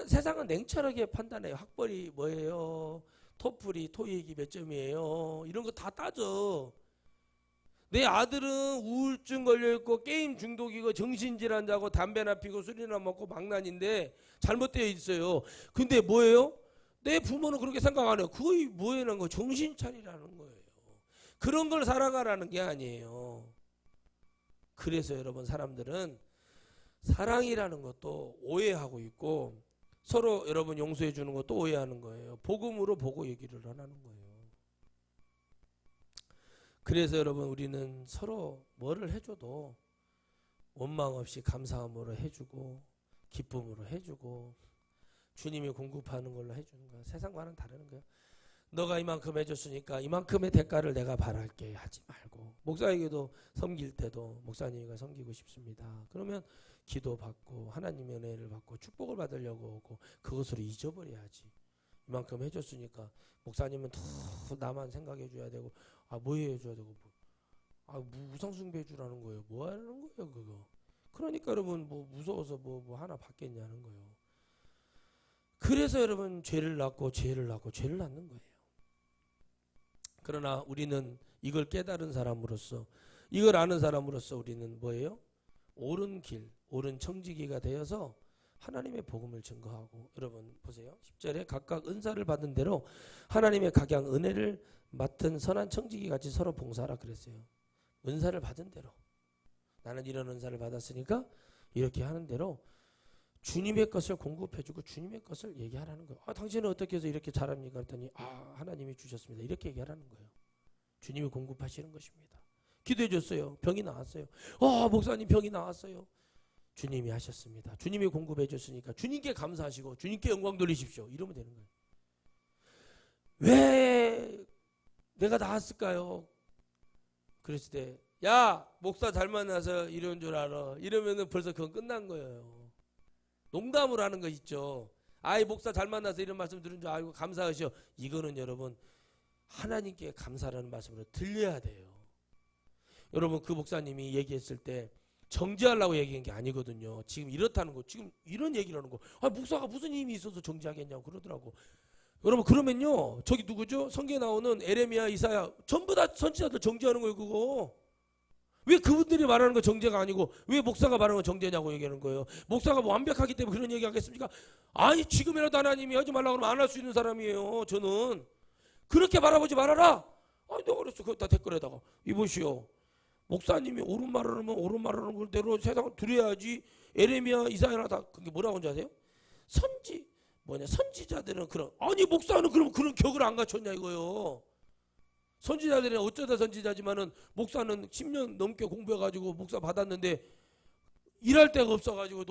세상은 냉철하게 판단해요. 학벌이 뭐예요? 토플이 토익이 몇 점이에요? 이런 거 다 따져. 내 아들은 우울증 걸려있고 게임 중독이고 정신질환자고 담배나 피고 술이나 먹고 망난인데 잘못되어 있어요. 근데 뭐예요? 내 부모는 그렇게 생각 안 해요. 그게 뭐예요? 거 정신 차리라는 거예요. 그런 걸 살아가라는 게 아니에요. 그래서 여러분 사람들은 사랑이라는 것도 오해하고 있고 서로 여러분 용서해 주는 것도 오해하는 거예요. 복음으로 보고 얘기를 안 하는 거예요. 그래서 여러분 우리는 서로 뭐를 해줘도 원망 없이 감사함으로 해주고 기쁨으로 해주고 주님이 공급하는 걸로 해주는 거야. 세상과는 다른 거야. 너가 이만큼 해줬으니까 이만큼의 대가를 내가 바랄게 하지 말고 목사에게도 섬길 때도 목사님과 섬기고 싶습니다. 그러면 기도받고 하나님의 은혜를 받고 축복을 받으려고 오고 그것으로 잊어버려야지. 이만큼 해줬으니까 목사님은 더 나만 생각해 줘야 되고 뭐 해줘야 되고 우상숭배 해주라는 거예요. 뭐 하는 거예요 그거. 그러니까 여러분 뭐 무서워서 뭐 하나 받겠냐는 거예요. 그래서 여러분 죄를 낳고 죄를 낳는 거예요. 그러나 우리는 이걸 깨달은 사람으로서 이걸 아는 사람으로서 우리는 뭐예요? 옳은 길, 옳은 청지기가 되어서 하나님의 복음을 증거하고 여러분 보세요. 10절에 각각 은사를 받은 대로 하나님의 각양 은혜를 맡은 선한 청지기 같이 서로 봉사하라 그랬어요. 은사를 받은 대로 나는 이런 은사를 받았으니까 이렇게 하는 대로 주님의 것을 공급해주고 주님의 것을 얘기하라는 거예요. 당신은 어떻게 해서 이렇게 잘합니까? 그랬더니 하나님이 주셨습니다. 이렇게 얘기하라는 거예요. 주님이 공급하시는 것입니다. 기도해 줬어요. 병이 나았어요. 목사님 병이 나았어요. 주님이 하셨습니다. 주님이 공급해 줬으니까 주님께 감사하시고 주님께 영광 돌리십시오. 이러면 되는 거예요. 왜 내가 나았을까요? 그랬을 때 야 목사 잘 만나서 이런 줄 알아. 이러면은 벌써 그건 끝난 거예요. 농담을 하는 거 있죠. 목사 잘 만나서 이런 말씀 들은 줄 알고 감사하시오. 이거는 여러분 하나님께 감사라는 말씀으로 들려야 돼요. 여러분 그 목사님이 얘기했을 때 정지하려고 얘기한 게 아니거든요. 지금 이렇다는 거, 지금 이런 얘기를 하는 거. 목사가 무슨 힘이 있어서 정지하겠냐고 그러더라고. 여러분 그러면요 저기 누구죠? 성경에 나오는 에레미야, 이사야 전부 다 선지자들 정지하는 거예요. 그거 왜 그분들이 말하는 거 정죄가 아니고 왜 목사가 말하는 거 정죄냐고 얘기하는 거예요. 목사가 뭐 완벽하기 때문에 그런 얘기 하겠습니까? 지금이라도 하나님이 하지 말라고 하면 안 할 수 있는 사람이에요. 저는 그렇게 바라보지 말아라. 내가 그랬어. 그거 다 댓글에다가 이보시오. 목사님이 옳은 말을 하면 옳은 말을 하는 걸대로 세상을 두려야지. 에레미야, 이사야나 다 그게 뭐라고 하는지 아세요? 선지자들은 그런 목사는 그럼 그런 격을 안 갖췄냐 이거요. 선지자들은 어쩌다 선지자지만은 목사는 10년 넘게 공부해가지고 목사 받았는데 일할 데가 없어가지고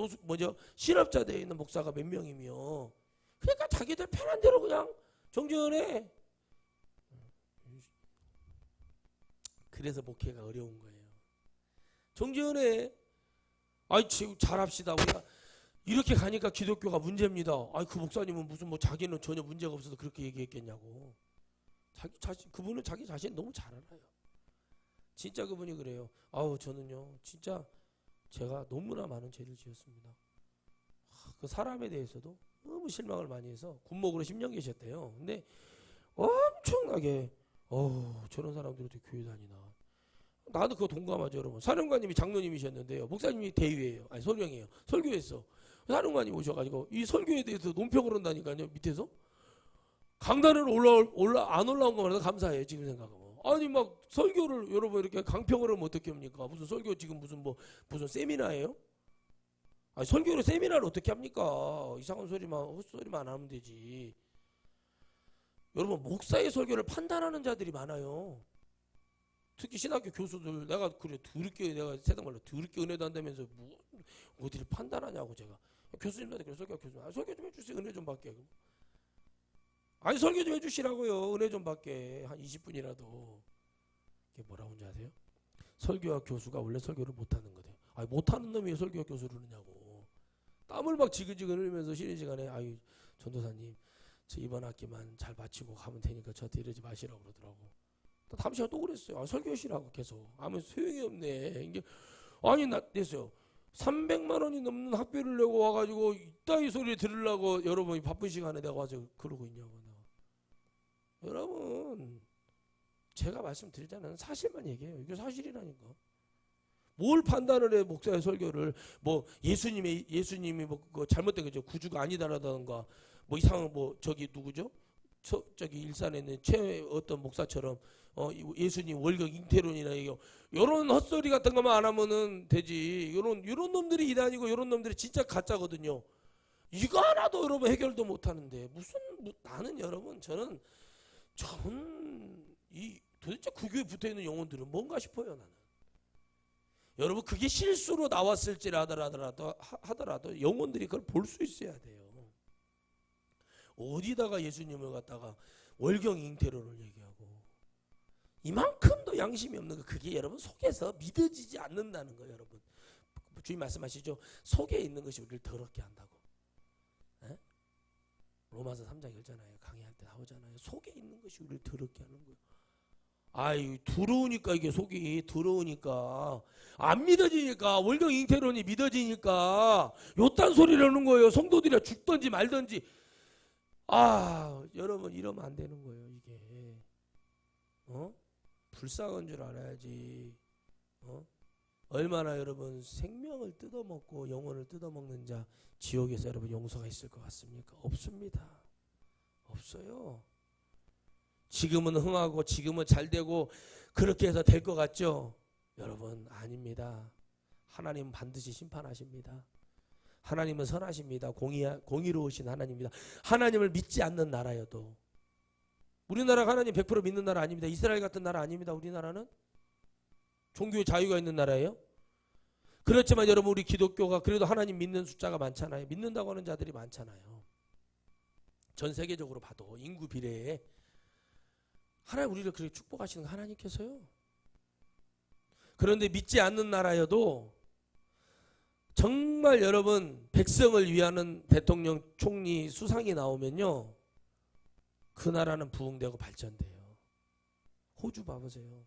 실업자 되어 있는 목사가 몇 명이며 그러니까 자기들 편한 대로 그냥 정지연해. 그래서 목회가 어려운 거예요. 정지연해. 잘합시다. 우리가 이렇게 가니까 기독교가 문제입니다. 그 목사님은 무슨 자기는 전혀 문제가 없어서 그렇게 얘기했겠냐고. 그분은 자기 자신 너무 잘 알아요. 진짜 그분이 그래요. 저는요 진짜 제가 너무나 많은 죄를 지었습니다. 그 사람에 대해서도 너무 실망을 많이 해서 군목으로 10년 계셨대요. 근데 엄청나게 저런 사람들이 어떻게 교회 다니나. 나도 그거 동감하죠. 여러분 사령관님이 장로님이셨는데요. 목사님이 대위예요. 설령이에요. 설교했어. 사령관님 오셔가지고 이 설교에 대해서 논평을 한다니까요. 밑에서 강단으로 안 올라온 것만 해도 감사해요. 지금 생각하면. 막 설교를 여러분 이렇게 강평을 하면 어떻게 합니까? 무슨 설교 지금 무슨 세미나예요? 설교를 세미나를 어떻게 합니까? 이상한 헛소리만 안 하면 되지. 여러분 목사의 설교를 판단하는 자들이 많아요. 특히 신학교 교수들 내가 세상 말로 더럽게 은혜도 한다면서 어디를 판단하냐고 제가 교수님한테 그래서 설교 좀 해주세요. 은혜 좀 받게. 아니 설교 좀 해주시라고요. 은혜 좀 받게 한 20분이라도. 이게 뭐라고 하는지 아세요? 설교학 교수가 원래 설교를 못하는 거래요. 아니 못하는 놈이 설교학 교수를 하느냐고. 땀을 막 지글지글 흘리면서 쉬는 시간에 아유 전도사님 저 이번 학기만 잘 마치고 가면 되니까 저한테 이러지 마시라고 그러더라고. 또 다음 시간 또 그랬어요. 아, 설교시라고 계속. 아무 소용이 없네. 이게 아니 나 됐어요. 300만 원이 넘는 학비를 내고 와가지고 이따위 소리 들으려고 여러분이 바쁜 시간에 내가 와서 그러고 있냐고. 여러분 제가 말씀드리잖아요. 사실만 얘기해요. 이게 사실이라니까. 뭘 판단을 해 목사의 설교를 뭐 예수님이 뭐 그거 잘못된 거죠. 구주가 아니다라던가 뭐 이상한 뭐 저기 누구죠? 저기 일산에 있는 최 어떤 목사처럼 예수님 월경 잉태론이나 이거 요런 헛소리 같은 것만 안 하면은 되지. 요런 놈들이 이단이고 요런 놈들이 진짜 가짜거든요. 이거 하나도 여러분 해결도 못 하는데 무슨 나는 여러분 저는 이 도대체 구교에 붙어 있는 영혼들은 뭔가 싶어요. 나는. 여러분 그게 실수로 나왔을지 하더라도 영혼들이 그걸 볼 수 있어야 돼요. 어디다가 예수님을 갖다가 월경 잉태론을 얘기하고 이만큼도 양심이 없는 거 그게 여러분 속에서 믿어지지 않는다는 거예요. 여러분 주님 말씀하시죠. 속에 있는 것이 우리를 더럽게 한다고. 에? 로마서 3장 읽잖아요. 강의할 때 나오잖아요. 속에 있는 것이 우리를 더럽게 하는 거예요. 아이 더러우니까 이게 속이 더러우니까 안 믿어지니까 월경 잉태론이 믿어지니까 요딴 소리를 하는 거예요. 성도들이 죽든지 말든지. 아 여러분 이러면 안 되는 거예요. 이게 불쌍한 줄 알아야지. 얼마나 여러분 생명을 뜯어먹고 영혼을 뜯어먹는 자 지옥에서 여러분 용서가 있을 것 같습니까? 없습니다. 없어요. 지금은 흥하고 지금은 잘되고 그렇게 해서 될 것 같죠? 여러분 아닙니다. 하나님은 반드시 심판하십니다. 하나님은 선하십니다. 공의로우신 하나님입니다. 하나님을 믿지 않는 나라여도 우리나라가 하나님 100% 믿는 나라 아닙니다. 이스라엘 같은 나라 아닙니다. 우리나라는 종교의 자유가 있는 나라예요. 그렇지만 여러분 우리 기독교가 그래도 하나님 믿는 숫자가 많잖아요. 믿는다고 하는 자들이 많잖아요. 전 세계적으로 봐도 인구 비례에 하나님 우리를 그렇게 축복하시는 거 하나님께서요. 그런데 믿지 않는 나라여도 정말 여러분 백성을 위하는 대통령 총리 수상이 나오면요. 그 나라는 부흥되고 발전돼요. 호주 봐보세요.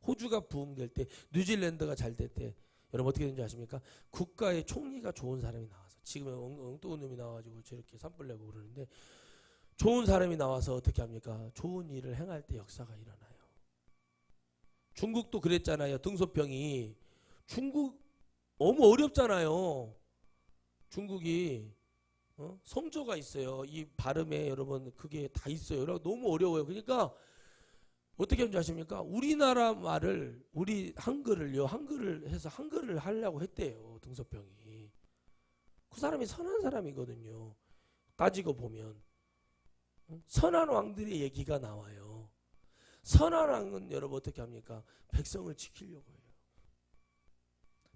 호주가 부흥될 때 뉴질랜드가 잘 될 때 여러분 어떻게 되는지 아십니까? 국가의 총리가 좋은 사람이 나와서 지금은 엉뚱한 놈이 나와가지고 저렇게 산불 내고 그러는데 좋은 사람이 나와서 어떻게 합니까? 좋은 일을 행할 때 역사가 일어나요. 중국도 그랬잖아요. 등소평이 중국 너무 어렵잖아요. 중국이 성조가 있어요. 이 발음에 여러분 그게 다 있어요. 너무 어려워요. 그러니까 어떻게 하는지 아십니까? 우리나라 말을 우리 한글을요. 한글을 해서 한글을 하려고 했대요. 등소평이. 그 사람이 선한 사람이거든요. 따지고 보면 선한 왕들의 얘기가 나와요. 선한 왕은 여러분 어떻게 합니까? 백성을 지키려고 해요.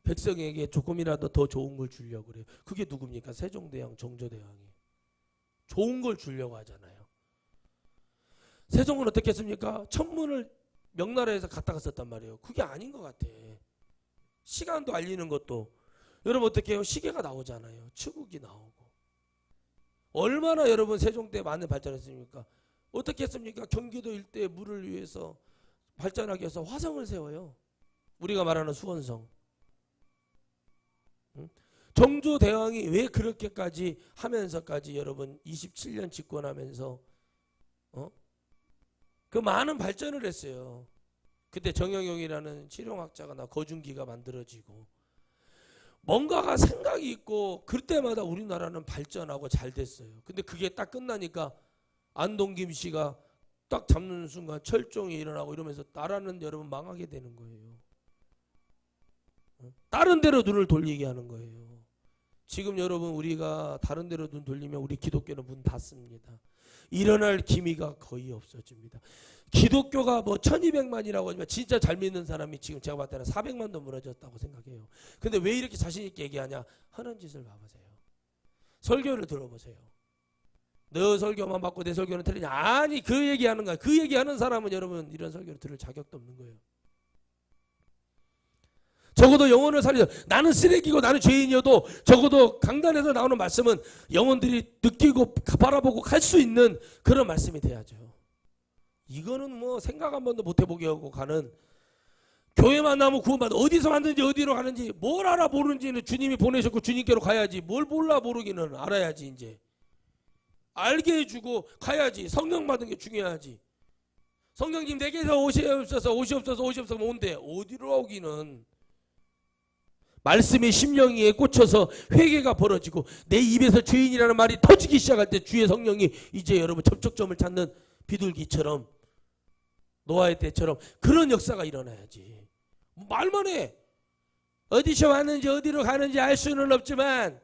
백성에게 조금이라도 더 좋은 걸 주려고 그래요. 그게 누굽니까? 세종대왕, 정조대왕이. 좋은 걸 주려고 하잖아요. 세종은 어떻게 했습니까? 천문을 명나라에서 갖다가 썼단 말이에요. 그게 아닌 것 같아. 시간도 알리는 것도. 여러분 어떻게 해요? 시계가 나오잖아요. 치국이 나오고. 얼마나 여러분 세종 때 많은 발전했습니까? 어떻게 했습니까? 경기도 일대 물을 위해서 발전하기 위해서 화성을 세워요. 우리가 말하는 수원성. 정조대왕이 왜 그렇게까지 하면서까지 여러분 27년 집권하면서 그 많은 발전을 했어요. 그때 정영용이라는 실용학자가 거중기가 만들어지고 뭔가가 생각이 있고 그때마다 우리나라는 발전하고 잘 됐어요. 근데 그게 딱 끝나니까 안동김 씨가 딱 잡는 순간 철종이 일어나고 이러면서 나라는 여러분 망하게 되는 거예요. 다른 데로 눈을 돌리게 하는 거예요. 지금 여러분 우리가 다른 데로 눈 돌리면 우리 기독교는 문 닫습니다. 일어날 기미가 거의 없어집니다. 기독교가 뭐 1200만이라고 하지만 진짜 잘 믿는 사람이 지금 제가 봤을 때는 400만도 무너졌다고 생각해요. 근데 왜 이렇게 자신 있게 얘기하냐? 하는 짓을 봐보세요. 설교를 들어보세요. 너 설교만 받고 내 설교는 틀리냐? 아니, 그 얘기하는 거야. 그 얘기하는 사람은 여러분 이런 설교를 들을 자격도 없는 거예요. 적어도 영혼을 살려, 나는 쓰레기고 나는 죄인이어도 적어도 강단에서 나오는 말씀은 영혼들이 느끼고 바라보고 갈 수 있는 그런 말씀이 돼야죠. 이거는 뭐 생각 한 번도 못 해보게 하고 가는, 교회 만나면 구원받아. 어디서 왔는지 어디로 가는지 뭘 알아 모르는지는 주님이 보내셨고 주님께로 가야지. 뭘 몰라 모르기는 알아야지. 이제 알게 해주고 가야지. 성령 받은 게 중요하지. 성령님 내게서 오시옵소서 온대. 어디로 오기는. 말씀의 심령이에 꽂혀서 회개가 벌어지고 내 입에서 죄인이라는 말이 터지기 시작할 때 주의 성령이 이제 여러분 접촉점을 찾는 비둘기처럼, 노아의 때처럼 그런 역사가 일어나야지. 말만 해. 어디서 왔는지 어디로 가는지 알 수는 없지만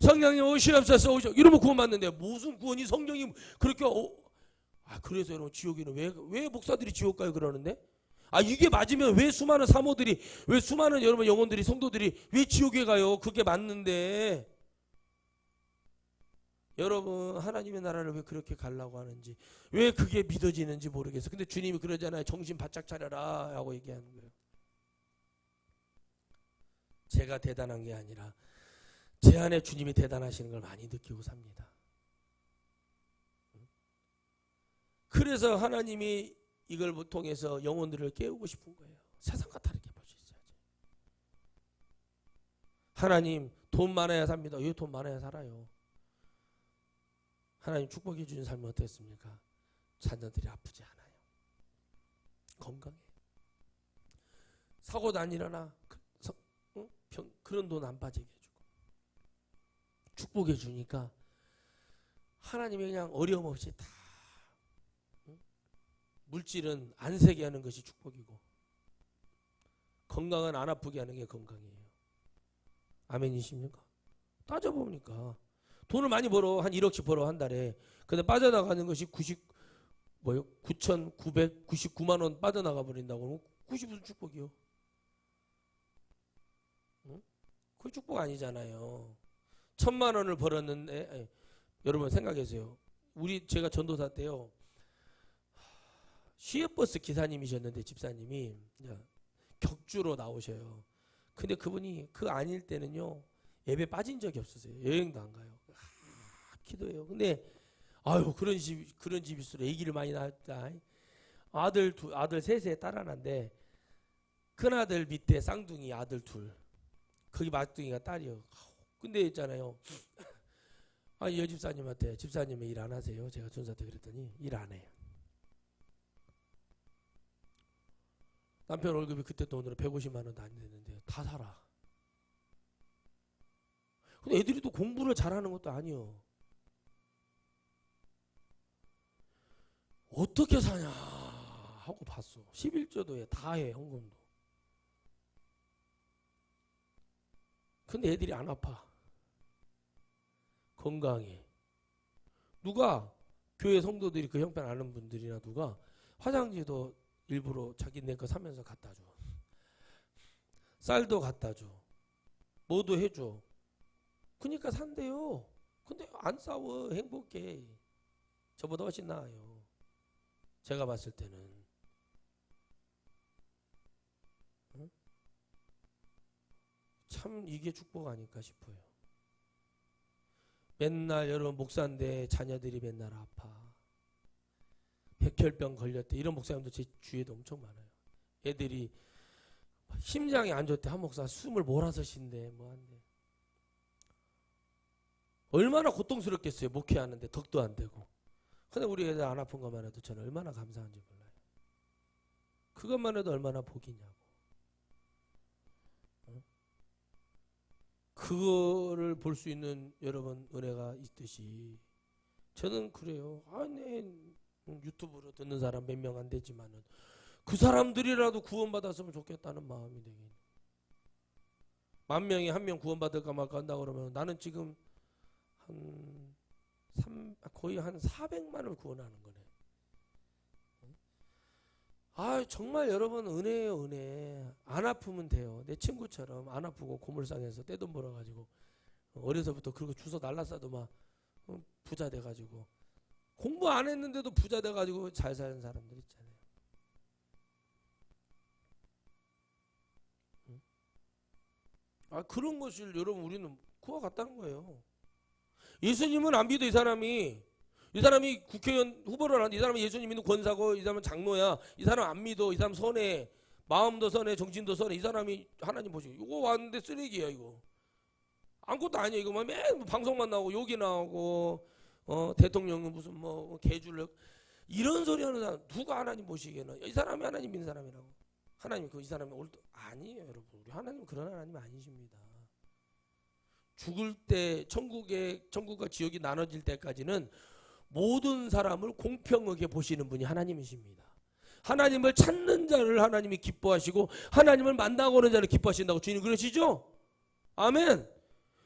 성령님 오시옵소서 이러면 구원받는데, 무슨 구원이 성령이 그렇게 그래서 여러분 지옥에는 왜 목사들이 지옥 가요 그러는데? 이게 맞으면 왜 수많은 사모들이, 왜 수많은 여러분 영혼들이, 성도들이 왜 지옥에 가요? 그게 맞는데. 여러분 하나님의 나라를 왜 그렇게 가려고 하는지, 왜 그게 믿어지는지 모르겠어. 근데 주님이 그러잖아요. 정신 바짝 차려라 하고 얘기하는 거예요. 제가 대단한 게 아니라 제 안에 주님이 대단하시는 걸 많이 느끼고 삽니다. 그래서 하나님이 이걸 통해서 영혼들을 깨우고 싶은 거예요. 세상과 다르게 볼 수 있어야지. 하나님 돈 많아야 삽니다. 왜 돈 많아야 살아요? 하나님 축복해 주신 삶은 어땠습니까? 자녀들이 아프지 않아요. 건강해. 사고도 안 일어나. 그런 돈 안 빠지게 해주고 축복해 주니까 하나님이 그냥 어려움 없이 다, 물질은 안 세게 하는 것이 축복이고 건강은 안 아프게 하는 게 건강이에요. 아멘이십니까? 따져보니까 돈을 많이 벌어. 한 1억씩 벌어 한 달에. 근데 빠져나가는 것이 9,999만 원 빠져나가 버린다고. 90 무슨 축복이요? 응? 그 축복 아니잖아요. 1,000만 원을 벌었는데, 여러분 생각해보세요. 제가 전도사 때요, 시외버스 기사님이셨는데 집사님이 격주로 나오셔요. 근데 그분이 그 아닐 때는요 예배 빠진 적이 없으세요. 여행도 안 가요. 기도해요. 근데 그런 집일수록 아기를 많이 낳았다. 아들 셋에 딸 하나인데 큰아들 밑에 쌍둥이 아들 둘, 거기 막둥이가 딸이요. 근데 있잖아요, 여집사님한테 집사님이 일 안 하세요? 제가 전사 때 그랬더니 일 안 해요. 남편 월급이 그때 돈으로 150만 원도 안 되는데 다 살아. 근데 애들이 또 공부를 잘하는 것도 아니요. 어떻게 사냐 하고 봤어. 11조도 해. 다 해. 헌금도. 근데 애들이 안 아파. 건강해. 누가 교회 성도들이 그 형편 아는 분들이나 누가 화장지도 일부러 자기네 거 사면서 갖다 줘. 쌀도 갖다 줘. 뭐도 해줘. 그러니까 산대요. 근데 안 싸워. 행복해. 저보다 훨씬 나아요. 제가 봤을 때는. 응? 참 이게 축복 아닐까 싶어요. 맨날 여러분 목사인데 자녀들이 맨날 아파. 백혈병 걸렸대. 이런 목사님도 제 주위에도 엄청 많아요. 애들이 심장이 안 좋대. 한 목사 숨을 몰아서 쉰대. 뭐 한대. 얼마나 고통스럽겠어요. 목회하는데 덕도 안 되고. 근데 우리 애들 안 아픈 것만 해도 저는 얼마나 감사한지 몰라요. 그것만 해도 얼마나 복이냐고. 그거를 볼 수 있는 여러분 은혜가 있듯이 저는 그래요. 유튜브로 듣는 사람 몇 명 안 되지만은 그 사람들이라도 구원받았으면 좋겠다는 마음이 되긴. 10,000명이 1명 구원받을까 말까 한다 그러면 나는 지금 거의 한 400만을 구원하는 거네. 정말 여러분 은혜예요. 은혜. 안 아프면 돼요. 내 친구처럼 안 아프고 고물상에서 떼돈 벌어가지고 어려서부터 그리고 주워 날라싸도 막 부자 돼가지고 공부 안 했는데도 부자 돼가지고 잘 사는 사람들 있잖아요. 그런 것을 여러분 우리는 구워갔다는 거예요. 예수님은 안 믿어. 이 사람이 국회의원 후보를 하는데 이 사람은 예수님 믿는 권사고 이 사람은 장로야. 이 사람 안 믿어. 이 사람 선해. 마음도 선해. 정신도 선해. 이 사람이 하나님 보시고 이거 왔는데 쓰레기야 이거. 아무것도 아니야 이거. 맨 방송만 나오고 욕이 나오고 대통령은 무슨 뭐 개줄력 이런 소리 하는 사람 누가 하나님 보시기에는 이 사람이 하나님 믿는 사람이라고. 하나님 이 사람이 아니에요 여러분. 우리 하나님 그런 하나님 아니십니다. 죽을 때 천국과 지옥이 나눠질 때까지는 모든 사람을 공평하게 보시는 분이 하나님이십니다. 하나님을 찾는 자를 하나님이 기뻐하시고 하나님을 만나고 오는 자를 기뻐하신다고 주님 그러시죠? 아멘.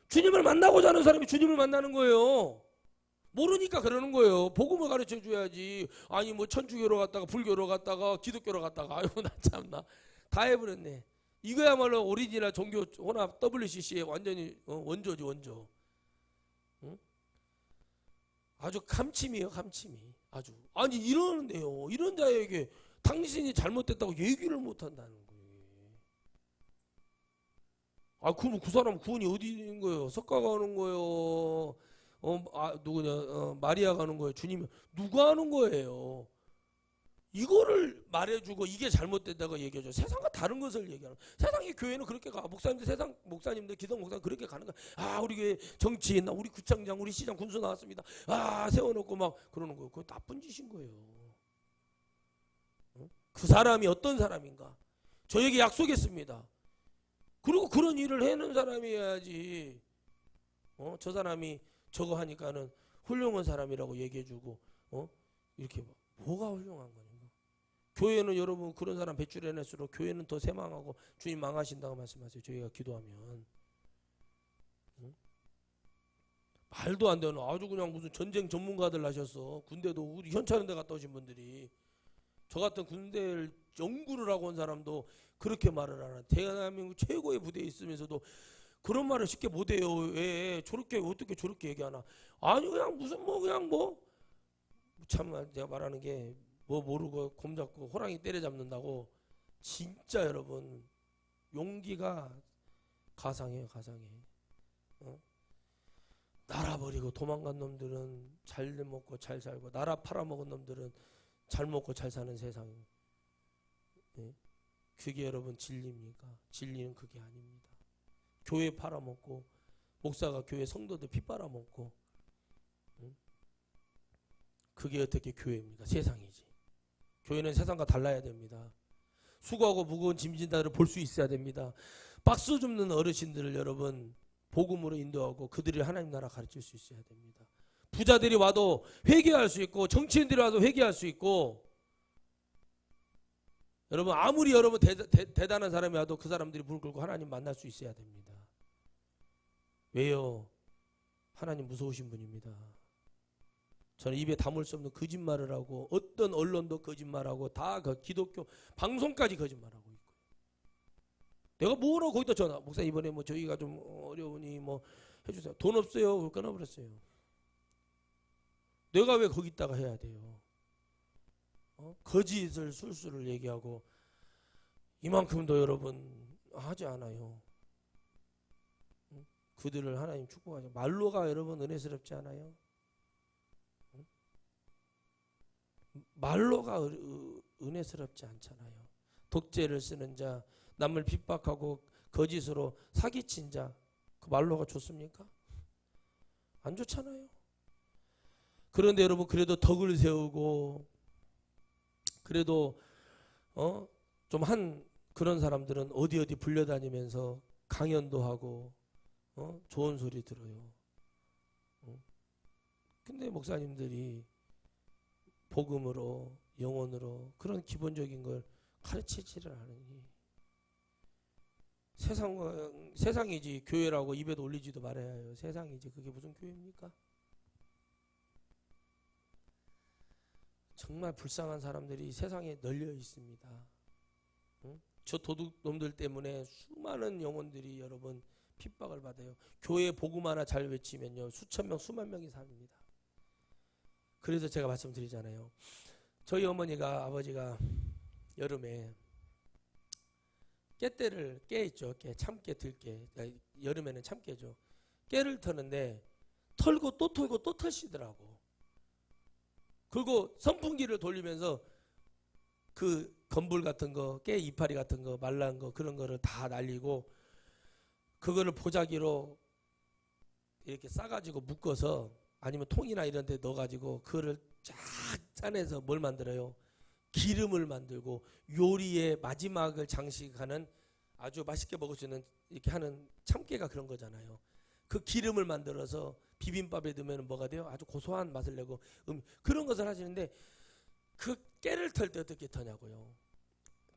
주님을 만나고자 하는 사람이 주님을 만나는 거예요. 모르니까 그러는 거예요. 복음을 가르쳐 줘야지. 아니 뭐 천주교로 갔다가 불교로 갔다가 기독교로 갔다가 아이고 나 참나 다 해버렸네. 이거야말로 오리지널 종교 혼합 WCC의 완전히 원조지 원조. 응? 아주 감침이에요 감침이. 아주 아니 이러는데요. 이런 자에게 당신이 잘못됐다고 얘기를 못한다는 거예요. 그럼 그 사람 구원이 어디 있는 거예요? 석가가 하는 거예요? 누구냐? 마리아가 하는 거예요? 주님이 누가 하는 거예요? 이거를 말해주고 이게 잘못됐다고 얘기해줘. 세상과 다른 것을 얘기하는. 세상의 교회는 그렇게 가. 목사님들 기성 목사님 그렇게 가는 거야. 우리 교회 정치인, 우리 구청장, 우리 시장 군수 나왔습니다. 세워놓고 막 그러는 거예요. 그거 나쁜 짓인 거예요. 그 사람이 어떤 사람인가? 저에게 약속했습니다. 그리고 그런 일을 해는 사람이어야지. 저 사람이 저거 하니까는 훌륭한 사람이라고 얘기해주고 이렇게 뭐가 훌륭한 거냐? 교회는 여러분 그런 사람 배출해낼수록 교회는 더 쇠망하고 주님 망하신다고 말씀하세요. 저희가 기도하면 말도 안 되는 아주 그냥 무슨 전쟁 전문가들 하셨어. 군대도 우리 현찰한 데 갔다 오신 분들이 저 같은 군대를 연구를 하고 온 사람도 그렇게 말을 하나. 대한민국 최고의 부대에 있으면서도 그런 말을 쉽게 못해요. 왜 저렇게 어떻게 저렇게 얘기하나? 아니 그냥 무슨 참 내가 말하는 게 모르고 곰 잡고 호랑이 때려잡는다고. 진짜 여러분 용기가 가상해요. 가상해. 나라 버리고 도망간 놈들은 잘 먹고 잘 살고 나라 팔아먹은 놈들은 잘 먹고 잘 사는 세상. 그게 여러분 진리입니까? 진리는 그게 아닙니다. 교회 팔아먹고 목사가 교회 성도들 피 빨아먹고 그게 어떻게 교회입니까? 세상이지. 교회는 세상과 달라야 됩니다. 수고하고 무거운 짐진다를 볼 수 있어야 됩니다. 박수 줍는 어르신들을 여러분 복음으로 인도하고 그들이 하나님 나라 가르칠 수 있어야 됩니다. 부자들이 와도 회개할 수 있고 정치인들이 와도 회개할 수 있고 여러분 아무리 여러분 대단한 사람이 와도 그 사람들이 무릎 꿇고 하나님 만날 수 있어야 됩니다. 왜요? 하나님 무서우신 분입니다. 저는 입에 담을 수 없는 거짓말을 하고 어떤 언론도 거짓말하고 다 그 기독교 방송까지 거짓말하고 있고 내가 뭐라고 거기다 전화 목사 이번에 뭐 저희가 좀 어려우니 뭐 해주세요. 돈 없어요. 끊어버렸어요. 내가 왜 거기다가 해야 돼요? 거짓을 술수를 얘기하고 이만큼도 여러분 하지 않아요. 그들을 하나님 축복하죠. 말로가 여러분 은혜스럽지 않아요? 말로가 은혜스럽지 않잖아요. 독재를 쓰는 자, 남을 핍박하고 거짓으로 사기친 자, 그 말로가 좋습니까? 안 좋잖아요. 그런데 여러분 그래도 덕을 세우고 그래도 좀 한 그런 사람들은 어디 불려다니면서 강연도 하고 좋은 소리 들어요. 근데 목사님들이 복음으로 영혼으로 그런 기본적인 걸 가르치지를 않으니 세상이지 교회라고 입에도 올리지도 말아야 해요. 세상이지 그게 무슨 교회입니까? 정말 불쌍한 사람들이 세상에 널려 있습니다. 저 도둑놈들 때문에 수많은 영혼들이 여러분 핍박을 받아요. 교회 복음 하나 잘 외치면요 수천 명 수만 명이 삽니다. 그래서 제가 말씀드리잖아요. 저희 어머니가 아버지가 여름에 깨 있죠. 참깨, 들깨. 여름에는 참깨죠. 깨를 터는데 털고 또 털고 또 털시더라고. 그리고 선풍기를 돌리면서 그 건불 같은 거, 깨 이파리 같은 거, 말란 거 그런 거를 다 날리고 그거를 보자기로 이렇게 싸가지고 묶어서 아니면 통이나 이런 데 넣어가지고 그거를 쫙 짜내서 뭘 만들어요? 기름을 만들고 요리의 마지막을 장식하는 아주 맛있게 먹을 수 있는 이렇게 하는 참깨가 그런 거잖아요. 그 기름을 만들어서 비빔밥에 넣으면 뭐가 돼요? 아주 고소한 맛을 내고 그런 것을 하시는데 그 깨를 털 때 어떻게 터냐고요.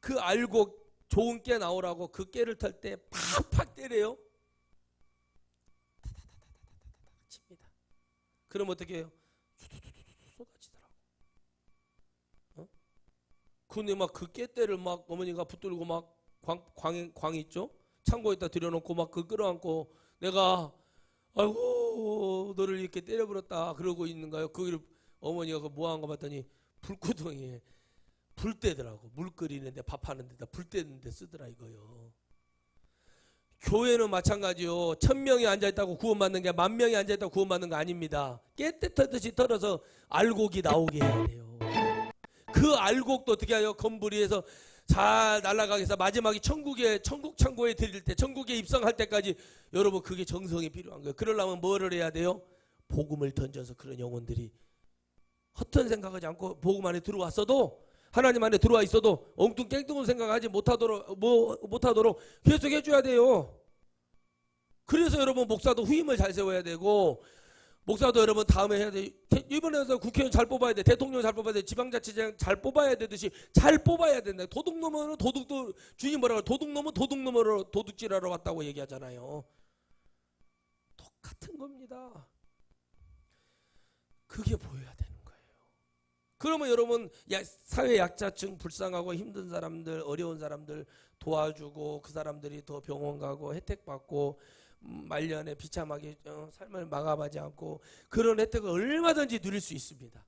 그 알고 좋은 깨 나오라고 그 깨를 털 때 팍팍 때려요. 타다다다다다다 칩니다. 그럼 어떻게 해요? 쏟아지더라고. 근데 막 그 깨대를 막 어머니가 붙들고 막 광 있죠? 창고에다 들여놓고 막 그 끌어안고 내가 아이고 너를 이렇게 때려버렸다 그러고 있는가요? 그 어머니가 그 뭐 한 거 봤더니 불구덩이에 불 떼더라고. 물 끓이는데 밥하는 데다 불 떼는데 쓰더라 이거요. 교회는 마찬가지요. 1000명이 앉아있다고 구원받는 게 10,000명이 앉아있다고 구원받는 거 아닙니다. 깨때 털듯이 털어서 알곡이 나오게 해야 돼요. 그 알곡도 어떻게 해요? 건불이 해서 잘 날아가게 해서 마지막에 천국 창고에 드릴 때 천국에 입성할 때까지 여러분 그게 정성이 필요한 거예요. 그러려면 뭐를 해야 돼요? 복음을 던져서 그런 영혼들이 헛된 생각하지 않고 복음 안에 들어왔어도 하나님 안에 들어와 있어도 엉뚱깽뚱한 생각하지 못하도록 계속 해줘야 돼요. 그래서 여러분 목사도 후임을 잘 세워야 되고 목사도 여러분 다음에 해야 돼. 이번에서 국회의원 잘 뽑아야 돼. 대통령 잘 뽑아야 돼. 지방자치장 잘 뽑아야 되듯이 잘 뽑아야 된다. 도둑놈은 도둑도 주님 뭐라고 도둑놈은 도둑놈으로 도둑질하러 왔다고 얘기하잖아요. 똑같은 겁니다. 그게 보여야 되는 거예요. 그러면 여러분 사회 약자층 불쌍하고 힘든 사람들 어려운 사람들 도와주고 그 사람들이 더 병원 가고 혜택 받고 말년에 비참하게 삶을 망하지 않고 그런 혜택을 얼마든지 누릴 수 있습니다.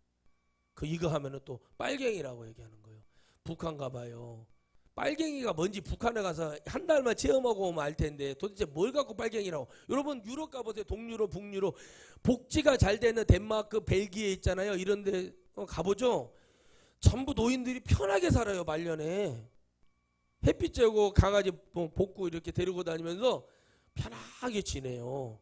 이거 하면은 또 빨갱이라고 얘기하는 거예요. 북한 가봐요. 빨갱이가 뭔지 북한에 가서 한 달만 체험하고 오면 알 텐데 도대체 뭘 갖고 빨갱이라고. 여러분 유럽 가보세요. 동유럽, 북유럽 복지가 잘 되는 덴마크, 벨기에 있잖아요. 이런 데 가보죠. 전부 노인들이 편하게 살아요. 말년에 햇빛 쬐고 강아지 복구 이렇게 데리고 다니면서 편하게 지내요.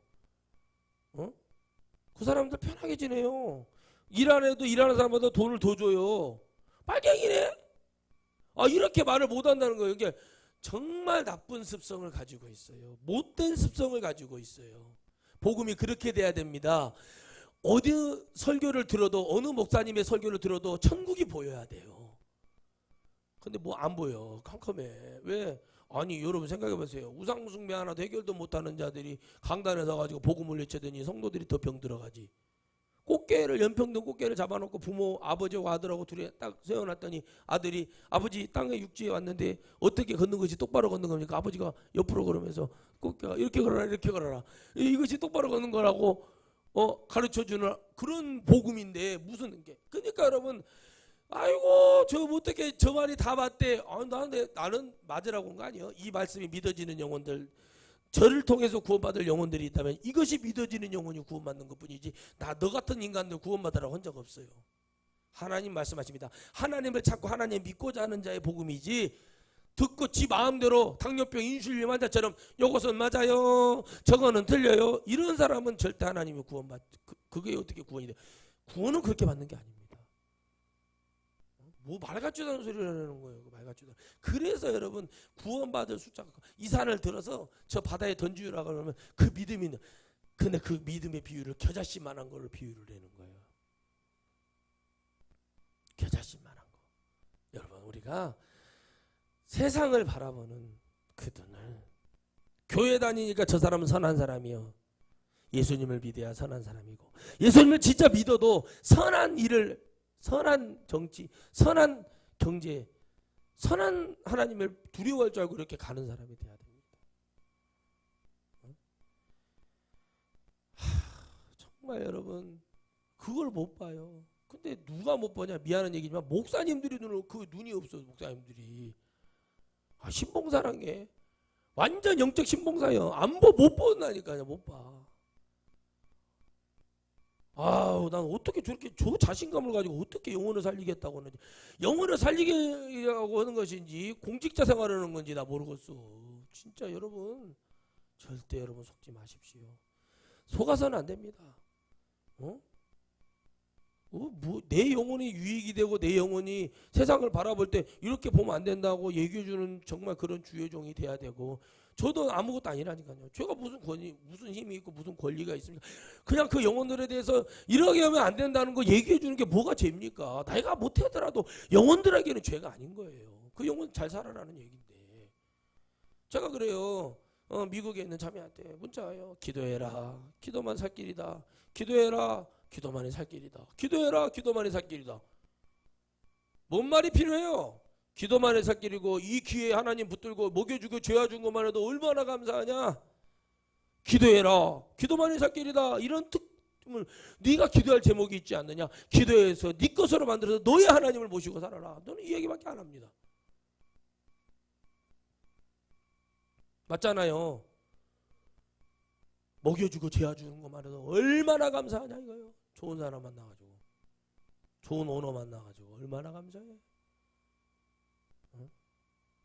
그 사람들 편하게 지내요. 일 안 해도 일하는 사람보다 돈을 더 줘요. 빨갱이네? 이렇게 말을 못 한다는 거예요. 이게 정말 나쁜 습성을 가지고 있어요. 못된 습성을 가지고 있어요. 복음이 그렇게 돼야 됩니다. 어디 설교를 들어도 어느 목사님의 설교를 들어도 천국이 보여야 돼요. 근데 뭐 안 보여. 컴컴해. 왜? 아니 여러분 생각해 보세요. 우상숭배 하나도 해결도 못하는 자들이 강단에 서가지고 복음을 외치더니 성도들이 더 병 들어가지. 꽃게를 연평등 꽃게를 잡아놓고 부모 아버지하고 아들하고 둘이 딱 세워놨더니 아들이 아버지 땅에 육지에 왔는데 어떻게 걷는 것이 똑바로 걷는 겁니까? 아버지가 옆으로 걸으면서 꽃게가 이렇게 걸어라 이렇게 걸어라 이것이 똑바로 걷는 거라고 가르쳐주는 그런 복음인데 무슨 게 그러니까 여러분 아이고 저 어떻게 저 말이 다 맞대. 나는 맞으라고 한 거 아니에요. 이 말씀이 믿어지는 영혼들 저를 통해서 구원받을 영혼들이 있다면 이것이 믿어지는 영혼이 구원받는 것뿐이지 너 같은 인간들 구원받으라고 한 적 없어요. 하나님 말씀하십니다. 하나님을 찾고 하나님 믿고자 하는 자의 복음이지 듣고 지 마음대로 당뇨병 인슐린 환자처럼 요것은 맞아요 저거는 틀려요 이런 사람은 절대 하나님이 그게 어떻게 구원이 돼요. 구원은 그렇게 받는 게 아닙니다. 뭐 말 같지도 않은 소리를 하는 거예요. 말 같지도 않은. 그래서 여러분 구원받을 숫자가 이 산을 들어서 저 바다에 던지라고 하면 그 믿음이 있는. 근데 그 믿음의 비유를 겨자씨만한 걸로 비유를 내는 거예요. 겨자씨만한 거. 여러분 우리가 세상을 바라보는 그 눈을 교회 다니니까 저 사람은 선한 사람이요. 예수님을 믿어야 선한 사람이고 예수님을 진짜 믿어도 선한 일을 선한 정치, 선한 경제, 선한 하나님을 두려워할 줄 알고 이렇게 가는 사람이 돼야 됩니다. 정말 여러분 그걸 못 봐요. 근데 누가 못 보냐? 미안한 얘기지만 목사님들이 그 눈이 없어. 목사님들이 신봉사란 게 완전 영적 신봉사예요. 못 본다니까요. 못 봐. 난 어떻게 저렇게 저 자신감을 가지고 어떻게 영혼을 살리겠다고 하는지, 영혼을 살리려고 하는 것인지 공직자 생활하는 건지 나 모르겠어. 진짜 여러분 절대 여러분 속지 마십시오. 속아서는 안 됩니다. 내 영혼이 유익이 되고 내 영혼이 세상을 바라볼 때 이렇게 보면 안 된다고 얘기해주는 정말 그런 주의 종이 돼야 되고, 저도 아무것도 아니라니까요. 제가 무슨 힘이 있고 무슨 권리가 있습니까? 그냥 그 영혼들에 대해서 이렇게 하면 안 된다는 거 얘기해주는 게 뭐가 죄입니까? 내가 못하더라도 영혼들에게는 죄가 아닌 거예요. 그 영혼 잘 살아라는 얘기인데. 제가 그래요. 미국에 있는 자매한테 문자 와요. 기도해라. 기도만 살 길이다. 기도해라. 기도만이 살 길이다. 기도해라. 기도만이 살 길이다. 뭔 말이 필요해요? 기도만이 살 길이고 이 기회에 하나님 붙들고 먹여주고 죄와준 것만 해도 얼마나 감사하냐. 기도해라. 기도만이 살 길이다. 이런 특징을 네가 기도할 제목이 있지 않느냐. 기도해서 네 것으로 만들어서 너의 하나님을 모시고 살아라. 너는 이 얘기밖에 안 합니다. 맞잖아요. 먹여주고 재워주는 것만 해도 얼마나 감사하냐 이거요. 좋은 사람 만나가지고 좋은 오너 만나가지고 얼마나 감사해.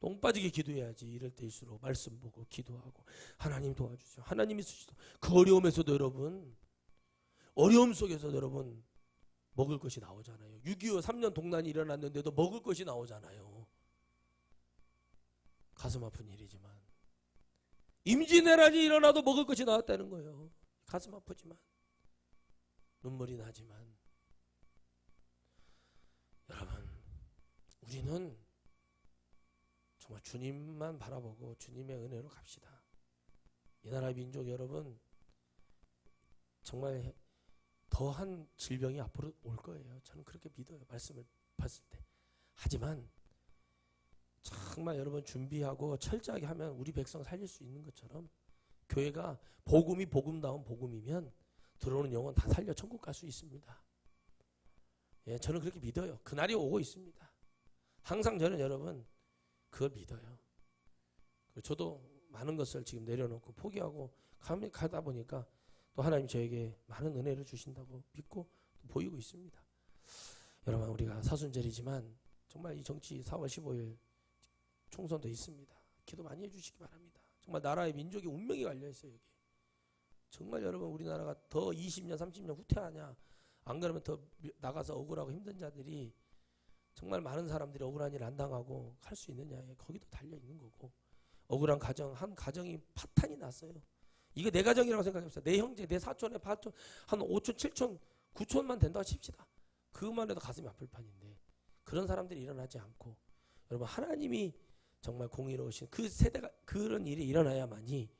똥 빠지게 기도해야지. 이럴 때일수록 말씀 보고 기도하고 하나님 도와주죠. 하나님이 쓰시도 그 어려움에서도 여러분, 어려움 속에서도 여러분 먹을 것이 나오잖아요. 6.25 3년 동란이 일어났는데도 먹을 것이 나오잖아요. 가슴 아픈 일이지만 임진왜란이 일어나도 먹을 것이 나왔다는 거예요. 가슴 아프지만 눈물이 나지만 여러분, 우리는 정말 주님만 바라보고 주님의 은혜로 갑시다. 이 나라 민족 여러분, 정말 더한 질병이 앞으로 올 거예요. 저는 그렇게 믿어요. 말씀을 봤을 때. 하지만 정말 여러분 준비하고 철저하게 하면 우리 백성 살릴 수 있는 것처럼, 교회가 복음이 복음다운 복음이면 들어오는 영혼 다 살려 천국 갈 수 있습니다. 예, 저는 그렇게 믿어요. 그날이 오고 있습니다. 항상 저는 여러분 그걸 믿어요. 저도 많은 것을 지금 내려놓고 포기하고 가다 보니까 또 하나님 저에게 많은 은혜를 주신다고 믿고 보이고 있습니다. 여러분, 우리가 사순절이지만 정말 이 정치 4월 15일 총선도 있습니다. 기도 많이 해주시기 바랍니다. 정말 나라의 민족의 운명이 갈려있어요. 여기 정말 여러분, 우리나라가 더 20년 30년 후퇴하냐, 안 그러면 더 나가서 억울하고 힘든 자들이, 정말 많은 사람들이 억울한 일 안 당하고 할 수 있느냐에 거기도 달려있는 거고, 억울한 가정, 한 가정이 파탄이 났어요. 이거 내 가정이라고 생각해봅시다. 내 형제, 내 사촌의 파촌 한 5촌, 7촌, 9촌만 된다고 칩시다. 그것만 해도 가슴이 아플 판인데 그런 사람들이 일어나지 않고, 여러분 하나님이 정말 공의로우신 그 세대가, 그런 일이 일어나야만이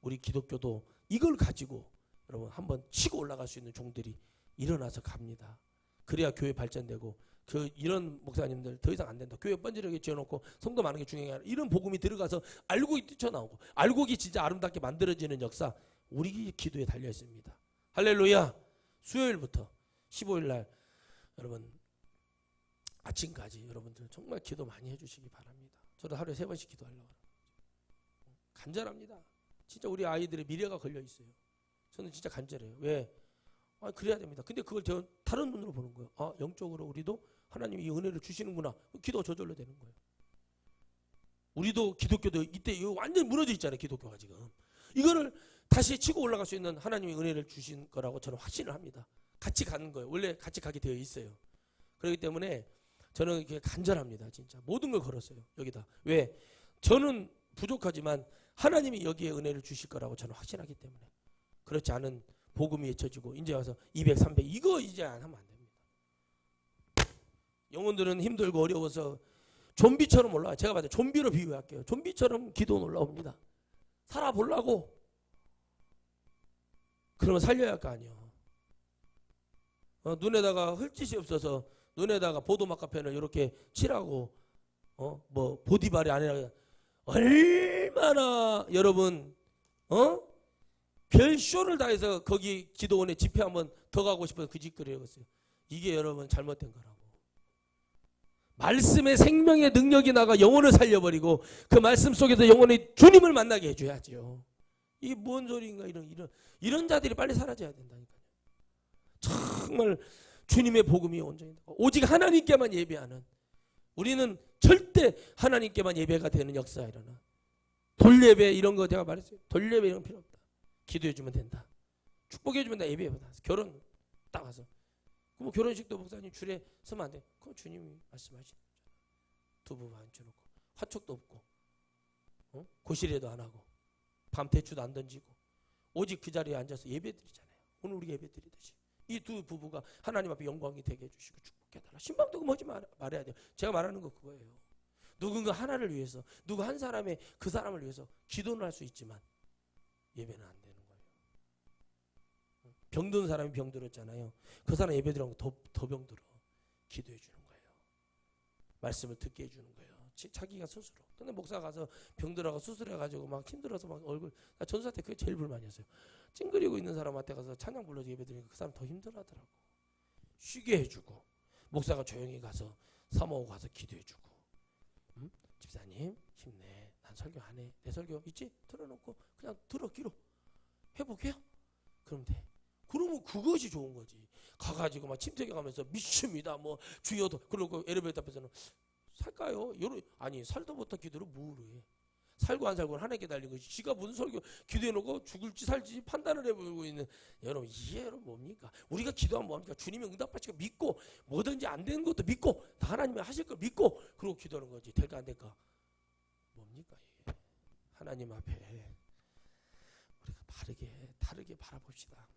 우리 기독교도 이걸 가지고 여러분 한번 치고 올라갈 수 있는 종들이 일어나서 갑니다. 그래야 교회 발전되고, 이런 목사님들 더 이상 안 된다, 교회 번지르게 지어놓고 성도 많은 게 중요한 게 아니라 이런 복음이 들어가서 알곡이 뛰쳐나오고 알곡이 진짜 아름답게 만들어지는 역사, 우리 기도에 달려 있습니다. 할렐루야. 수요일부터 15일날 여러분 아침까지 여러분들 정말 기도 많이 해주시기 바랍니다. 저도 하루에 3번씩 기도하려고 합니다. 간절합니다. 진짜 우리 아이들의 미래가 걸려 있어요. 저는 진짜 간절해요. 왜? 그래야 됩니다. 근데 그걸 저 다른 눈으로 보는 거예요. 영적으로 우리도 하나님이 이 은혜를 주시는구나. 기도 저절로 되는 거예요. 우리도 기독교도 이때 이거 완전히 무너져 있잖아요. 기독교가 지금. 이거를 다시 치고 올라갈 수 있는 하나님의 은혜를 주신 거라고 저는 확신을 합니다. 같이 가는 거예요. 원래 같이 가게 되어 있어요. 그렇기 때문에 저는 이렇게 간절합니다. 진짜 모든 걸 걸었어요. 여기다. 왜? 저는 부족하지만 하나님이 여기에 은혜를 주실 거라고 저는 확신하기 때문에. 그렇지 않은 복음이 외쳐지고 이제 와서 200, 300 이거 이제 안 하면 안 됩니다. 영혼들은 힘들고 어려워서 좀비처럼 올라와요. 제가 봤을 때 좀비로 비유할게요. 좀비처럼 기도는 올라옵니다. 살아보려고. 그러면 살려야 할 거 아니에요. 눈에다가 흙짓이 없어서 눈에다가 보도막카펜을 이렇게 칠하고 뭐 보디발이 아니라 얼마나 여러분 별 쇼를 다해서 거기 기도원에 집회 한번 더 가고 싶어서 그 짓거리였어요. 이게 여러분 잘못된 거라고. 말씀의 생명의 능력이 나가 영혼을 살려버리고 그 말씀 속에서 영혼이 주님을 만나게 해줘야죠. 이게 뭔 소리인가. 이런 자들이 빨리 사라져야 된다니까요. 정말 주님의 복음이 온전히 오직 하나님께만 예배하는, 우리는 절대 하나님께만 예배가 되는 역사가 일어나. 돌예배 이런 거 제가 말했어요. 돌예배 이런 거 필요 없다. 기도해주면 된다. 축복해주면 다 예배보다. 결혼 딱 와서 뭐 결혼식도 목사님 줄에 서면 안 돼. 그거 주님이 말씀하시는 거죠. 두부 앉혀놓고 화촉도 없고 고시래도 안 하고 밤 대추도 안 던지고 오직 그 자리에 앉아서 예배드리잖아요. 오늘 우리 예배드리듯이 이 두 부부가 하나님 앞에 영광이 되게 해주시고 축복해달라. 신방도 하지 말아야 돼요. 제가 말하는 거 그거예요. 누군가 하나를 위해서, 누구 한 사람의 그 사람을 위해서 기도는 할 수 있지만 예배는 안 되는 거예요. 병든 사람이 병들었잖아요. 그 사람 예배드리면 더 병들어. 기도해 주는 거예요. 말씀을 듣게 해주는 거예요. 자기가 스스로. 근데 목사가 가서 병들어가 수술해가지고 막 힘들어서 막 얼굴, 나 전사 때 그게 제일 불만이었어요. 찡그리고 있는 사람한테 가서 찬양 불러서 예배드리니까 그 사람 더 힘들어하더라고. 쉬게 해주고 목사가 조용히 가서 사모하고 가서 기도해주고, 집사님 힘내. 난 설교 안 해. 내 설교 있지? 틀어놓고 그냥 들어 귀로 회복해요. 그럼 돼. 그러면 그것이 좋은 거지. 가가지고 막 침대에 가면서 믿습니다. 뭐 주여도 그러고 엘리베이터 앞에서는 살까요? 아니 살도 못한 기도를 뭐로 해? 살고 안 살고는 하나님께 달린 거지. 지가 무슨 설교 기도해놓고 죽을지 살지 판단을 해보고 있는 여러분, 이게 여러분 뭡니까? 우리가 기도하면 뭐합니까? 주님이 응답하시고 믿고 뭐든지 안 되는 것도 믿고 다 하나님이 하실 걸 믿고 그러고 기도하는 거지. 될까 안 될까? 뭡니까 이게? 하나님 앞에 우리가 다르게 바라봅시다.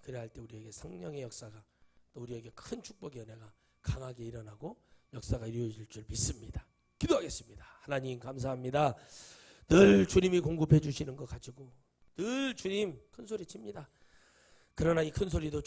그래야 할 때 우리에게 성령의 역사가 또 우리에게 큰 축복의 은혜가 강하게 일어나고 역사가 이루어질 줄 믿습니다. 기도하겠습니다. 하나님 감사합니다. 늘 주님이 공급해 주시는 것 가지고 늘 주님 큰 소리 칩니다. 그러나 이 큰 소리도